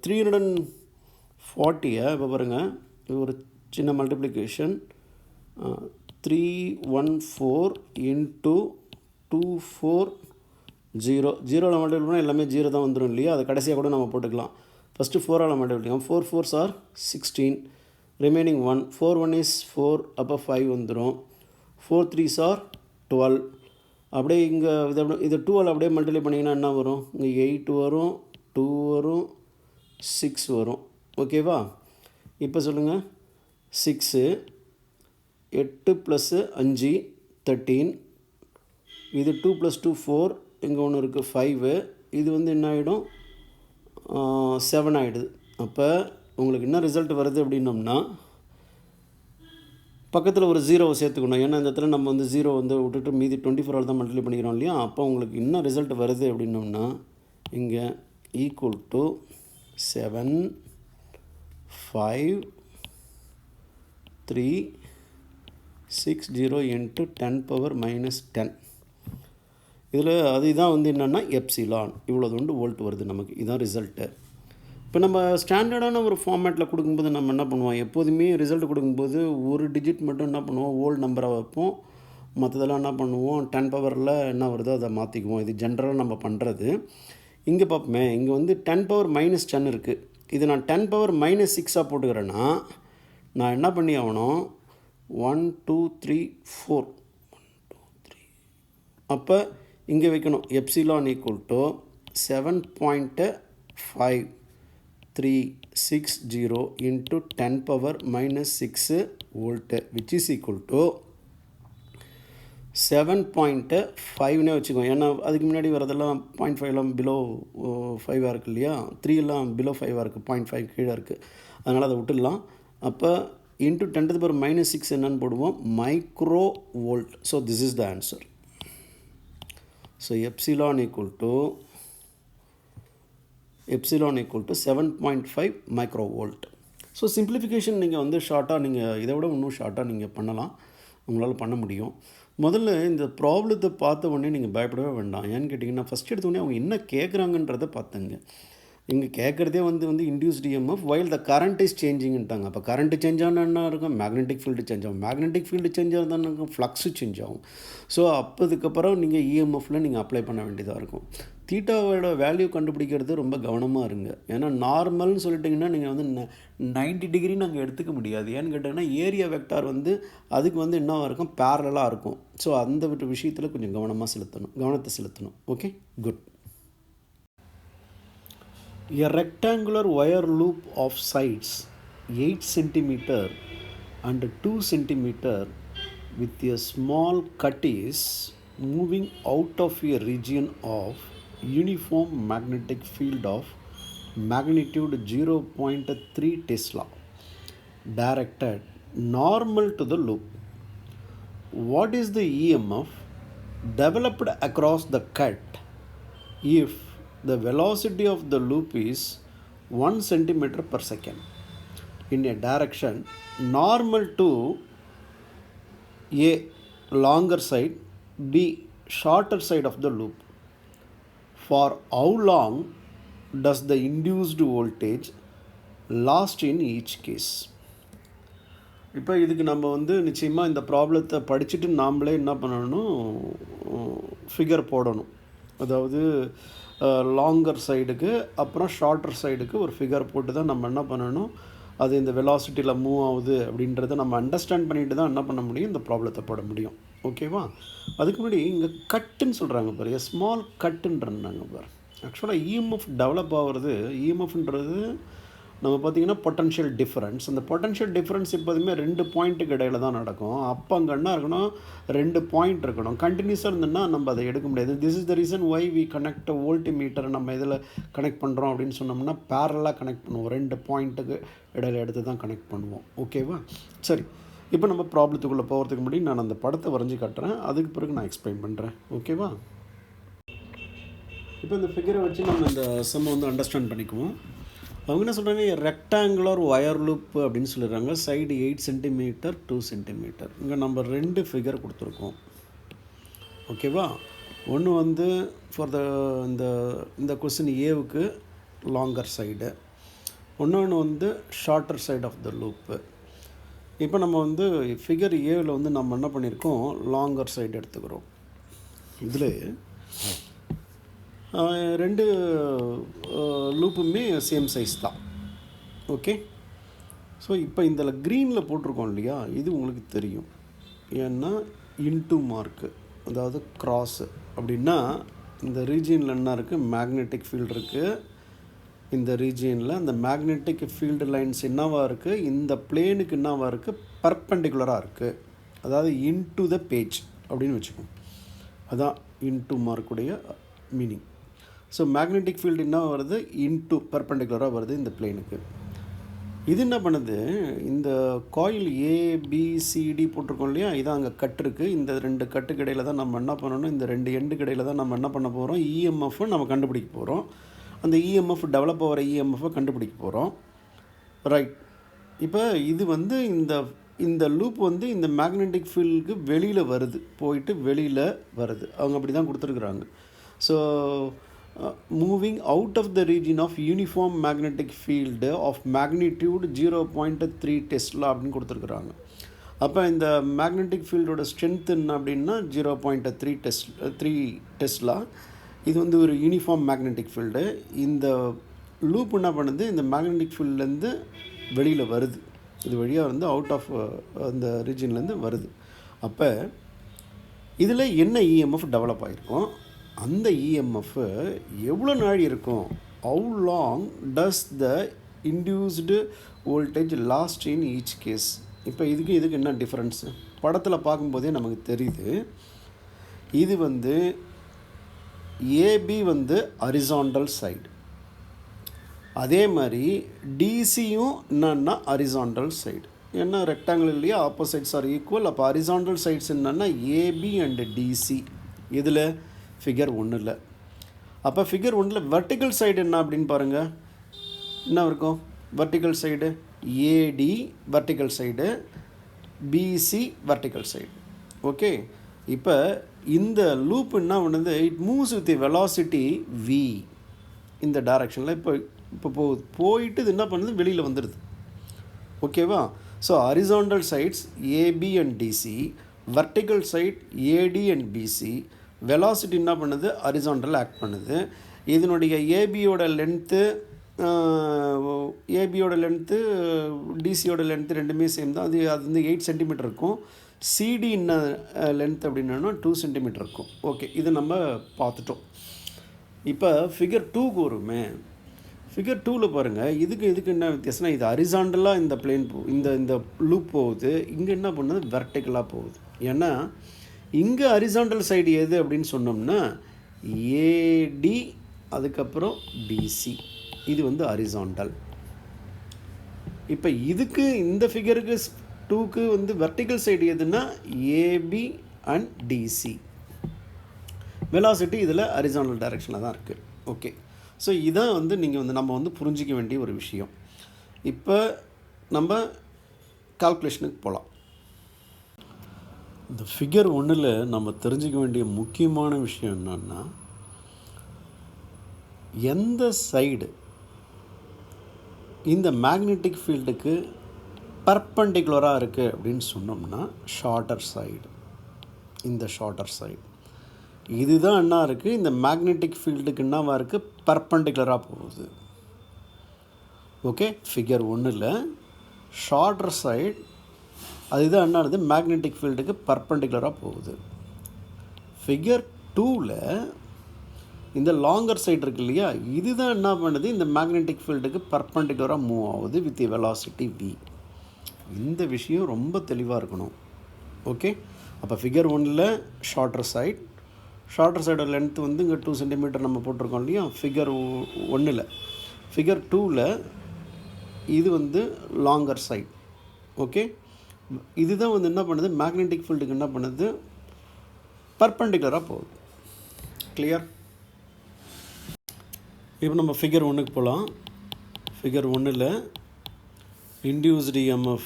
340 இப்போ பாருங்கள், இது ஒரு சின்ன மல்டிப்ளிகேஷன். 314 இன்ட்டு 240, 0ல் மல்டிபிள் பண்ணால் எல்லாமே 0 தான் வந்துடும் இல்லையா, அதை கடைசியாக கூட நம்ம போட்டுக்கலாம். ஃபஸ்ட்டு 4ஆல் மல்டிபிள் பண்ணிக்கலாம். 4 4s are 16, ரிமைனிங் 1, 4 1 is 4, அப்போ 5 வந்துடும். 4 3s are 12. அப்படியே இங்கே இதை 2ஆல் அப்படியே மல்டிப்ளை பண்ணிங்கன்னா என்ன வரும், இங்கே 8 வரும், 2 வரும், 6 வரும். ஓகேவா? இப்போ சொல்லுங்கள், 6 8 + 5 13, இது 2 + 2 4, இங்கே ஒன்று இருக்குது 5, இது வந்து என்ன ஆகிடும் 7 ஆகிடுது. அப்போ உங்களுக்கு என்ன ரிசல்ட் வருது அப்படின்னோம்னா, பக்கத்தில் ஒரு 0வை சேர்த்துக்கணும். ஏன்னா இந்த இடத்துல நம்ம வந்து 0 வந்து விட்டுட்டு மீதி 24ஆல் தான் மல்டிப்ளை பண்ணிக்கிறோம் இல்லையா. அப்போ உங்களுக்கு என்ன ரிசல்ட் வருது அப்படின்னோம்னா, இங்கே ஈக்குவல் டு 7 5 3 60 இன்ட்டு 10⁻−10. இதில் அதுதான் வந்து என்னென்னா எப்சிலான், இவ்வளோ வந்து வோல்ட் வருது நமக்கு. இதுதான் ரிசல்ட்டு. இப்போ நம்ம ஸ்டாண்டர்டான ஒரு ஃபார்மேட்டில் கொடுக்கும்போது நம்ம என்ன பண்ணுவோம், எப்போதுமே ரிசல்ட் கொடுக்கும்போது ஒரு டிஜிட் மட்டும் என்ன பண்ணுவோம், ஹோல் நம்பராக வைப்போம். மற்றதெல்லாம் என்ன பண்ணுவோம், 10 பவரில் என்ன வருதோ அதை மாற்றிக்குவோம். இது ஜென்ரலாக நம்ம பண்ணுறது. இங்கே பார்ப்போமே, இங்கே வந்து 10⁻−10 இருக்குது. இது நான் 10⁻−6 போட்டுக்கிறேன்னா நான் என்ன பண்ணி ஆகணும், 1 2 3 4, 1 2 3, அப்போ இங்கே வைக்கணும். Epsilon equal to 7.5360 into 10⁻−6 volt, which is equal to 7.5னே வச்சுக்கோங்க. ஏன்னா அதுக்கு முன்னாடி வரதெல்லாம் 0.5 பிலோ 5ஆக இருக்குது இல்லையா, 3 பிலோ 5ஆக இருக்குது, 0.5 கீழே இருக்குது, அதனால் அதை விட்டுடலாம். அப்போ இன்ட்டு 10⁻−6 என்னன்னு போடுவோம், micro volt. So this is the answer. So epsilon equal to 7.5 micro volt. So simplification நீங்கள் வந்து ஷார்ட்டாக நீங்கள் இதை விட இன்னும் ஷார்ட்டாக நீங்கள் பண்ணலாம், உங்களால் பண்ண முடியும். முதல்ல இந்த ப்ராப்ளத்தை பார்த்த உடனே நீங்கள் பயப்படவே வேண்டாம். ஏன்னு கேட்டிங்கன்னா, ஃபஸ்ட் எடுத்தோடனே அவங்க என்ன கேட்குறாங்கன்றதை பார்த்துங்க. இங்கே கேட்குறதே வந்து induced EMF while the current is சேஞ்சிங்ட்டாங்க. அப்போ கரண்ட் சேஞ்ச் ஆனால் என்ன இருக்கும், மேக்னெட்டிக் ஃபீல்டு சேஞ்ச் ஆகும். மேக்னெட்டிக் ஃபீல்டு சேஞ்ச் ஆகுதுன்னு இருக்கும், ஃப்ளக்ஸு சேஞ்ச் ஆகும். ஸோ அப்போதுக்கப்புறம் நீங்கள் இஎம்எஃப்பில் நீங்கள் அப்ளை பண்ண வேண்டியதாக இருக்கும். தீட்டாவோட வேல்யூ கண்டுபிடிக்கிறது ரொம்ப கவனமாக இருங்க. ஏன்னா நார்மல்னு சொல்லிட்டிங்கன்னா நீங்கள் வந்து 90 டிகிரி நாங்கள் எடுத்துக்க முடியாது. ஏன்னு கேட்டிங்கன்னா ஏரியா வெக்டார் வந்து அதுக்கு வந்து என்னவாக இருக்கும், பேரலாக இருக்கும். ஸோ அந்த விஷயத்தில் கொஞ்சம் கவனத்தை செலுத்தணும். Okay, good. A rectangular wire loop of sides 8 cm and 2 cm with a small cut is moving out of a region of uniform magnetic field of magnitude 0.3 Tesla directed normal to the loop. What is the EMF developed across the cut if the velocity of the loop is 1 centimeter per second in a direction normal to A, longer side, B, shorter side of the loop? For how long does the induced voltage last in each case? இப்போ இதுக்கு நம்ம வந்து நிச்சயமாக இந்த ப்ராப்ளத்தை படிச்சுட்டு நாம்ளே என்ன பண்ணணும், ஃபிகர் போடணும். அதாவது லாங்கர் சைடுக்கு அப்புறம் ஷார்ட்டர் சைடுக்கு ஒரு ஃபிகர் போட்டு தான் நம்ம என்ன பண்ணணும், அது இந்த வெலாசிட்டியில் மூவ் ஆகுது அப்படின்றத நம்ம அண்டர்ஸ்டாண்ட் பண்ணிட்டு தான் என்ன பண்ண முடியும், இந்த ப்ராப்ளத்தை போட முடியும். ஓகேவா? அதுக்கு முன்னாடி இங்கே கட்டுன்னு சொல்கிறாங்க பாரு, ஸ்மால் கட்டுன்றாங்க பாரு. ஆக்சுவலாக இஎம்எஃப் டெவலப் ஆகிறது, இஎம்எஃப்ன்றது நம்ம பார்த்திங்கன்னா பொட்டன்ஷியல் டிஃப்ரென்ஸ். அந்த பொட்டன்ஷியல் டிஃப்ரென்ஸ் எப்போதுமே 2 பாயிண்ட்டுக்கு இடையில தான் நடக்கும். அப்போ அங்கே என்ன இருக்கணும், 2 பாயிண்ட் இருக்கணும். கண்டினியூஸாக இருந்ததுன்னா நம்ம அதை எடுக்க முடியாது. This is the reason why we connect voltmeter. நம்ம இதில் கனெக்ட் பண்ணுறோம் அப்படின்னு சொன்னோம்னா பேரலாக கனெக்ட் பண்ணுவோம். 2 பாயிண்ட்டுக்கு இடையில எடுத்து தான் கனெக்ட் பண்ணுவோம். ஓகேவா? சரி, இப்போ நம்ம ப்ராப்ளத்துக்குள்ளே போகிறதுக்கு முன்னாடி நான் அந்த படத்தை வரைஞ்சி காட்டுறேன். அதுக்கு பிறகு நான் எக்ஸ்பிளைன் பண்ணுறேன். ஓகேவா? இப்போ இந்த ஃபிகரை வச்சு நம்ம இந்த சம்மை வந்து அண்டர்ஸ்டாண்ட் பண்ணிக்குவோம். அவங்க என்ன சொல்கிறாங்க, ரெக்டாங்குலர் ஒயர் லூப் அப்படின்னு சொல்லிடுறாங்க. Side 8 centimetre 2 centimetre. இங்கே நம்ம 2 ஃபிகர் கொடுத்துருக்கோம். ஓகேவா? ஒன்று வந்து ஃபார் இந்த கொஸ்டின் ஏவுக்கு லாங்கர் சைடு, இன்னொன்று வந்து shorter side of the loop. இப்போ நம்ம வந்து ஃபிகர் ஏவில் வந்து நம்ம என்ன பண்ணியிருக்கோம், லாங்கர் சைடு எடுத்துக்கிறோம். இதில் 2 லூப்புமே சேம் சைஸ் தான். ஓகே, ஸோ இப்போ இதில் க்ரீனில் போட்டிருக்கோம் இல்லையா, இது உங்களுக்கு தெரியும். ஏன்னா இன்டூ மார்க்கு, அதாவது க்ராஸு அப்படின்னா இந்த ரீஜியனில் என்ன இருக்குது, மேக்னெட்டிக் ஃபீல்டு இருக்குது. இந்த ரீஜியனில் அந்த மேக்னெட்டிக் ஃபீல்டு லைன்ஸ் என்னவாக இருக்குது, இந்த பிளேனுக்கு என்னவாக இருக்குது, பர்பெண்டிகுலராக இருக்குது. அதாவது இன்டூ த பேஜ் அப்படின்னு வச்சுக்கோங்க. அதான் இன்டூ மார்க்குடைய மீனிங். ஸோ மேக்னெட்டிக் ஃபீல்டு என்ன வருது, இன்டூ பர்பெண்டிகுலராக வருது இந்த பிளேனுக்கு. இது என்ன பண்ணுது, இந்த காயில் ஏபிசிடி போட்டிருக்கோம் இல்லையா, இதான் அங்கே கட் இருக்குது. இந்த 2 கட்டுக்கு இடையில் தான் நம்ம என்ன பண்ணணும், இந்த 2 எண்டுக்கு இடையில் தான் நம்ம என்ன பண்ண போகிறோம், இஎம்எஃப் நம்ம கண்டுபிடிக்க போகிறோம். அந்த இஎம்எஃப் டெவலப் ஆகிற இஎம்எஃப்பை கண்டுபிடிக்க போகிறோம். ரைட். இப்போ இது வந்து இந்த லூப் வந்து இந்த மேக்னெட்டிக் ஃபீல்டுக்கு வெளியில் வருது, போயிட்டு வெளியில் வருது. அவங்க அப்படி தான் கொடுத்துருக்குறாங்க. So moving out of the region of uniform magnetic field of magnitude 0.3 tesla அப்படின்னு கொடுத்துருக்குறாங்க. அப்போ இந்த மேக்னெட்டிக் ஃபீல்டோட ஸ்ட்ரென்த் என்ன அப்படின்னா 0.3 டெஸ்லா. இது வந்து ஒரு யூனிஃபார்ம் மேக்னெட்டிக் ஃபீல்டு. இந்த லூப் என்ன பண்ணுது, இந்த மேக்னெட்டிக் ஃபீல்ட்லேருந்து வெளியில் வருது. இது வழியாக வந்து அவுட் ஆஃப் அந்த ரீஜன்லேருந்து வருது. அப்போ இதில் என்ன இஎம்எஃப் டெவலப் ஆகிருக்கும், அந்த இஎம்எஃப் எவ்வளோ நாள் இருக்கும், how long does the induced voltage last in each case. இப்போ இதுக்கு என்ன டிஃப்ரென்ஸு படத்தில் பார்க்கும்போதே நமக்கு தெரியுது. இது வந்து ஏபி வந்து ஹரிசாண்டல் சைடு, அதே மாதிரி டிசியும் என்னன்னா ஹரிசாண்டல் சைடு. ஏன்னா ரெக்டாங்கிள் இல்லையா, ஆப்போசிட்ஸ் ஆர் ஈக்குவல். அப்போ ஹரிசாண்டல் சைட்ஸ் என்னென்னா ஏபி அண்டு டிசி. இதில் ஃபிகர் 1ல். அப்போ ஃபிகர் 1ல் வெர்டிக்கல் சைடு என்ன அப்படின்னு பாருங்கள், என்ன இருக்கும், vertical side AD vertical side, BC vertical side. Okay, இப்போ இந்த லூப் என்ன பண்ணுது, it moves with velocity v இந்த டைரக்ஷனில். இப்போ போயிட்டு இது என்ன பண்ணுது, வெளியில் வந்துடுது. ஓகேவா? So horizontal sides AB and DC, vertical side AD and BC. Velocity என்ன பண்ணுது, ஹரிசாண்டல் ஆக்ட் பண்ணுது. இதனுடைய ஏபியோட லென்த்து டிசியோட லென்த்து ரெண்டுமே சேம் தான். அது வந்து 8 சென்டிமீட்டர் இருக்கும். சிடி என்ன லென்த் அப்படின்னா 2 சென்டிமீட்டர் இருக்கும். ஓகே, இது நம்ம பார்த்துட்டோம். இப்போ ஃபிகர் 2க்கு வருமே. ஃபிகர் 2ல் பாருங்கள், இதுக்கு என்ன வித்தியாசம்னா, இது ஹரிசாண்டலாக இந்த பிளேன் இந்த லூப் போகுது. இங்கே என்ன பண்ணுது, வெர்டிக்கலாக போகுது. ஏன்னா இங்கே ஹரிசாண்டல் சைடு எது அப்படின்னு சொன்னோம்னா ஏடி, அதுக்கப்புறம் பிசி. இது வந்து ஹரிசாண்டல். இப்போ இதுக்கு இந்த ஃபிகருக்கு 2க்கு வந்து வெர்டிக்கல் சைடு எதுன்னா ஏபி அண்ட் டிசி. வெலாசிட்டி இதில் ஹரிசாண்டல் டைரெக்ஷனில் தான் இருக்குது. ஓகே, ஸோ இதான் வந்து நம்ம வந்து புரிஞ்சிக்க வேண்டிய ஒரு விஷயம். இப்போ நம்ம கால்குலேஷனுக்கு போகலாம். இந்த ஃபிகர் 1ல் நம்ம தெரிஞ்சிக்க வேண்டிய முக்கியமான விஷயம் என்னன்னா, எந்த சைடு இந்த மேக்னெட்டிக் ஃபீல்டுக்கு பர்பெண்டிகுலராக இருக்குது அப்படின்னு சொன்னோம்னா ஷார்ட்டர் சைடு. இந்த ஷார்ட்டர் சைடு இதுதான் என்ன இருக்குது, இந்த மேக்னெட்டிக் ஃபீல்டுக்கு என்னவாக இருக்குது, பர்பெண்டிகுலராக போகுது. ஓகே, ஃபிகர் 1ல் ஷார்ட்டர் சைடு அதுதான் என்னது, மேக்னெட்டிக் ஃபீல்டுக்கு பர்பெண்டிகுலராக போகுது. ஃபிகர் 2ல் இந்த லாங்கர் சைடு இருக்கு இல்லையா, இதுதான் என்ன பண்ணுது, இந்த மேக்னெட்டிக் ஃபீல்டுக்கு பர்பண்டிகுலராக மூவ் ஆகுது வித் வெலாசிட்டி v. இந்த விஷயம் ரொம்ப தெளிவாக இருக்கணும். ஓகே, அப்போ ஃபிகர் 1ல் ஷார்ட்டர் சைடோட லென்த் வந்து இங்கே 2 சென்டிமீட்டர் நம்ம போட்டிருக்கோம் இல்லையா ஃபிகர் 1ல். ஃபிகர் 2ல் இது வந்து லாங்கர் சைட். ஓகே, இதுதான் வந்து என்ன பண்ணுது, மேக்னெட்டிக் ஃபீல்டுக்கு என்ன பண்ணுது, பர்பண்டிகுலராக போகுது. கிளியர்? இப்போ நம்ம ஃபிகர் 1க்கு போகலாம். ஃபிகர் 1ல் இன்டியூஸ்டு EMF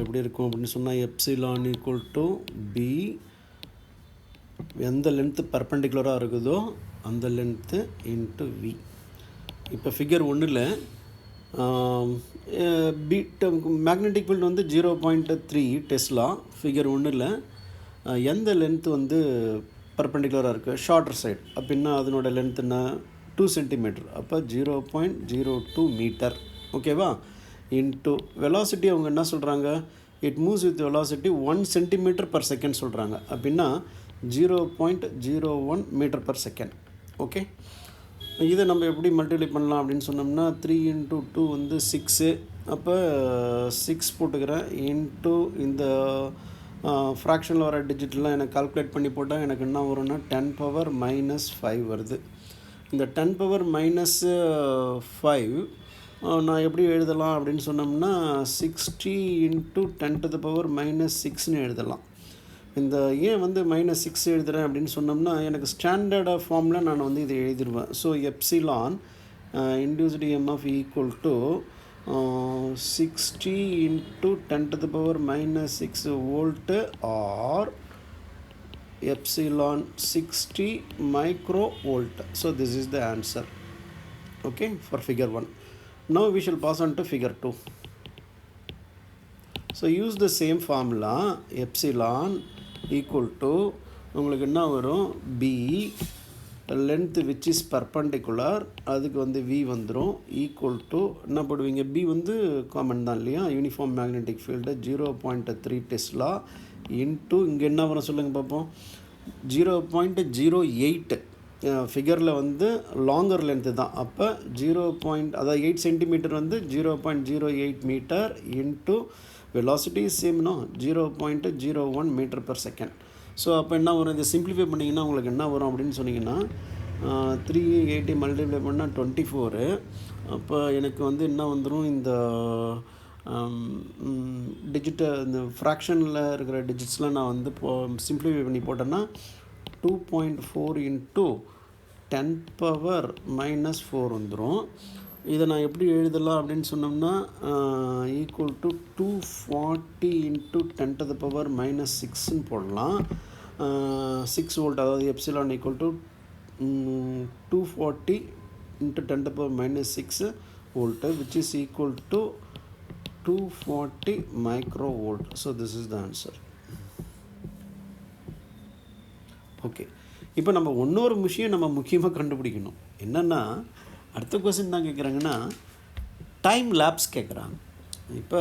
எப்படி இருக்கும் அப்படின்னு சொன்னால், எப்சிலான் ஈக்குவல் டு பி, எந்த லென்த்து பர்பண்டிகுலராக இருக்குதோ அந்த லென்த்து இன்ட்டு வி. இப்போ ஃபிகர் 1ல் மேக்னெட்டிக் ஃபீல்டு வந்து 0.3 டெஸ்லா. ஃபிகர் 1ல் எந்த லென்த்து வந்து பர்பண்டிகுலராக இருக்குது, ஷார்ட்டர் சைடு அப்படின்னா அதனோட லென்த் என்ன, 2 சென்டிமீட்டர். அப்போ 0.02 மீட்டர். ஓகேவா? இன்ட்டு வெலாசிட்டி அவங்க என்ன சொல்கிறாங்க, it moves with velocity 1 centimetre per second சொல்கிறாங்க. அப்படின்னா 0.01 மீட்டர் பர் செகண்ட். ஓகே, இதை நம்ம எப்படி மல்டிப்ளை பண்ணலாம் அப்படின்னு சொன்னோம்னா 3 × 2 வந்து 6. அப்போ 6 போட்டுக்கிறேன் இன்ட்டு இந்த ஃப்ராக்ஷனில் வர டிஜிட்லாம் எனக்கு கால்குலேட் பண்ணி போட்டால் எனக்கு என்ன வரும்னா 10⁻⁻5 வருது. இந்த 10⁻⁻5 நான் எப்படி எழுதலாம் அப்படின்னு சொன்னோம்னா 60 × 10⁻⁻6ன்னு எழுதலாம். இந்த ஏன் வந்து -6 எழுதுகிறேன் அப்படின்னு சொன்னோம்னா, எனக்கு ஸ்டாண்டர்டாக ஃபார்மில் நான் வந்து இதை எழுதிடுவேன். So epsilon induced EMF equal to 60 × 10⁻⁻6 volt or epsilon 60 microvolt. So this is the answer, okay, for figure 1. Now we shall pass on to figure 2. So use the same formula, epsilon equal to உங்களுக்கு என்ன வரும், b length which is perpendicular, அதுக்கு வந்து v வந்துடும், equal to என்ன போடுவீங்க, b வந்து common தான் இல்லையா, uniform magnetic field 0.3 Tesla into இங்கே என்ன வரும் சொல்லுங்கள் பார்ப்போம், 0.08. ஃபிகரில் வந்து லாங்கர் லென்த்து தான். அப்போ 0. அதாவது 8 சென்டிமீட்டர் வந்து 0.08 மீட்டர் இன்ட்டு வெலாசிட்டி சேம்னோ 0.01 மீட்டர் பர் செகண்ட். ஸோ அப்போ என்ன வரும், இதை சிம்பிளிஃபை பண்ணிங்கன்னா உங்களுக்கு என்ன வரும் அப்படின்னு சொன்னிங்கன்னா 380 மல்டிப்ளை பண்ணால் 24. அப்போ எனக்கு வந்து என்ன வந்துடும், இந்த இந்த ஃப்ராக்ஷனில் இருக்கிற டிஜிட்ஸ்லாம் நான் வந்து சிம்பிளிஃபை பண்ணி போட்டேன்னா 2.4 × 10⁻⁻4 வந்துடும். இதை நான் எப்படி எழுதலாம் அப்படின்னு சொன்னோம்னா ஈக்குவல் டு 240 × 10⁻⁻6ன்னு போடலாம். 6 வோல்ட், அதாவது epsilon equal to 240 × 10⁻⁻6 volt which is equal to 240 microvolt. So this is the answer. Okay, இப்போ நம்ம இன்னொரு விஷயம் நம்ம முக்கியமாக கண்டுபிடிக்கணும். என்னென்னா அடுத்த கொஸ்டின் தான் கேட்குறாங்கன்னா டைம் லேப்ஸ் கேட்குறாங்க. இப்போ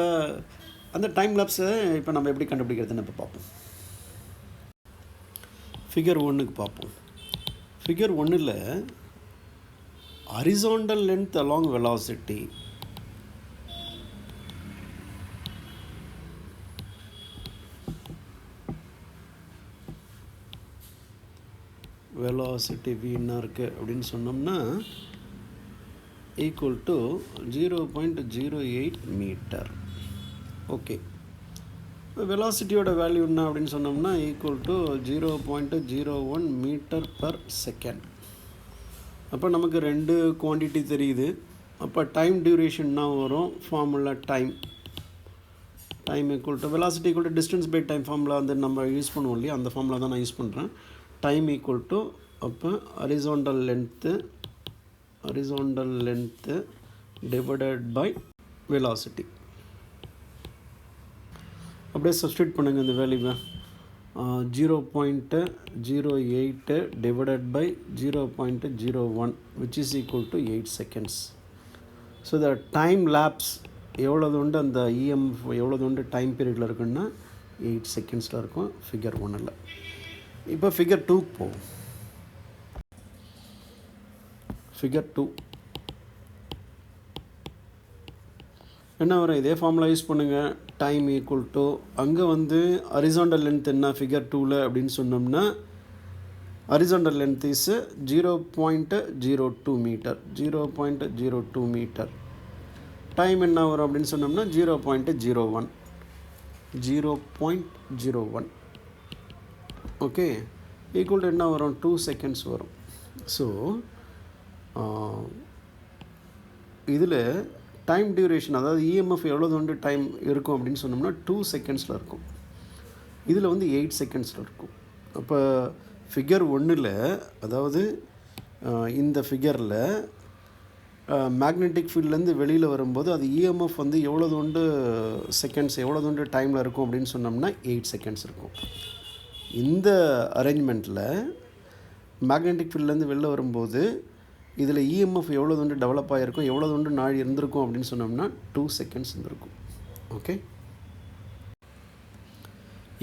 அந்த டைம் லேப்ஸை இப்போ நம்ம எப்படி கண்டுபிடிக்கிறதுன்னு இப்போ பார்ப்போம். ஃபிகர் 1க்கு பார்ப்போம். ஃபிகர் 1ல் horizontal length along velocity velocity v என்ன இருக்குது அப்படின்னு சொன்னோம்னா ஈக்குவல் டு 0.08 மீட்டர். ஓகே, வெலாசிட்டியோட வேல்யூ என்ன அப்படின்னு சொன்னோம்னா equal to 0.01 metre per second. அப்போ நமக்கு 2 குவான்டிட்டி தெரியுது. அப்போ டைம் டியூரேஷன்னா வரும், formula time equal to velocity equal to distance by time formula வந்து நம்ம யூஸ் பண்ணுவோம் இல்லையா, அந்த ஃபார்முலா தான் நான் யூஸ் பண்ணுறேன். டைம் ஈக்குவல் டு அப்போ horizontal length divided by velocity. அப்படியே சப்ஸ்டியூட் பண்ணுங்கள் இந்த வேல்யூவை. 0.08 divided by 0.01 which is equal to 8 seconds. So the time lapse எவ்வளோது உண்டு, அந்த EMF எவ்வளோது உண்டு டைம் பீரியடில் இருக்குன்னா 8 செகண்ட்ஸில் இருக்கும் ஃபிகர் 1ல். இப்போ ஃபிகர் 2க்கு போகும். ஃபிகர் 2 என்ன வரும், இதே ஃபார்முலா யூஸ் பண்ணுங்கள். டைம் ஈக்குவல் டு அங்கே வந்து ஹரிசாண்டல் லென்த் என்ன ஃபிகர் 2ல் அப்படின்னு சொன்னோம்னா horizontal length is 0.02 meter. 0.02 meter. Time என்ன வரும் அப்படின்னு சொன்னோம்னா 0.01. 0.01. ஓகே, ஈக்குவல் டு என்ன வரும், 2 seconds வரும். ஸோ இதில் டைம் டியூரேஷன், அதாவது இஎம்எஃப் எவ்வளோ வந்து டைம் இருக்கும் அப்படின்னு சொன்னோம்னா 2 seconds இருக்கும். இதில் வந்து 8 seconds இருக்கும். அப்போ ஃபிகர் 1ல், அதாவது இந்த ஃபிகரில் மேக்னெட்டிக் ஃபீல்ட்லேருந்து வெளியில் வரும்போது அது இஎம்எஃப் வந்து எவ்வளோ தோண்டு செகண்ட்ஸ், எவ்வளோ தோண்டு டைமில் இருக்கும் அப்படின்னு சொன்னோம்னா 8 seconds இருக்கும். இந்த அரேஞ்ச்மெண்ட்டில் மேக்னெட்டிக் ஃபீல்ட்லேருந்து வெளில வரும்போது இதில் இஎம்எஃப் எவ்வளோ தோண்டு டெவலப் ஆகிருக்கும், எவ்வளோ தோண்டு நாள் இருந்திருக்கும் அப்படின்னு சொன்னோம்னா 2 seconds இருந்திருக்கும். Okay,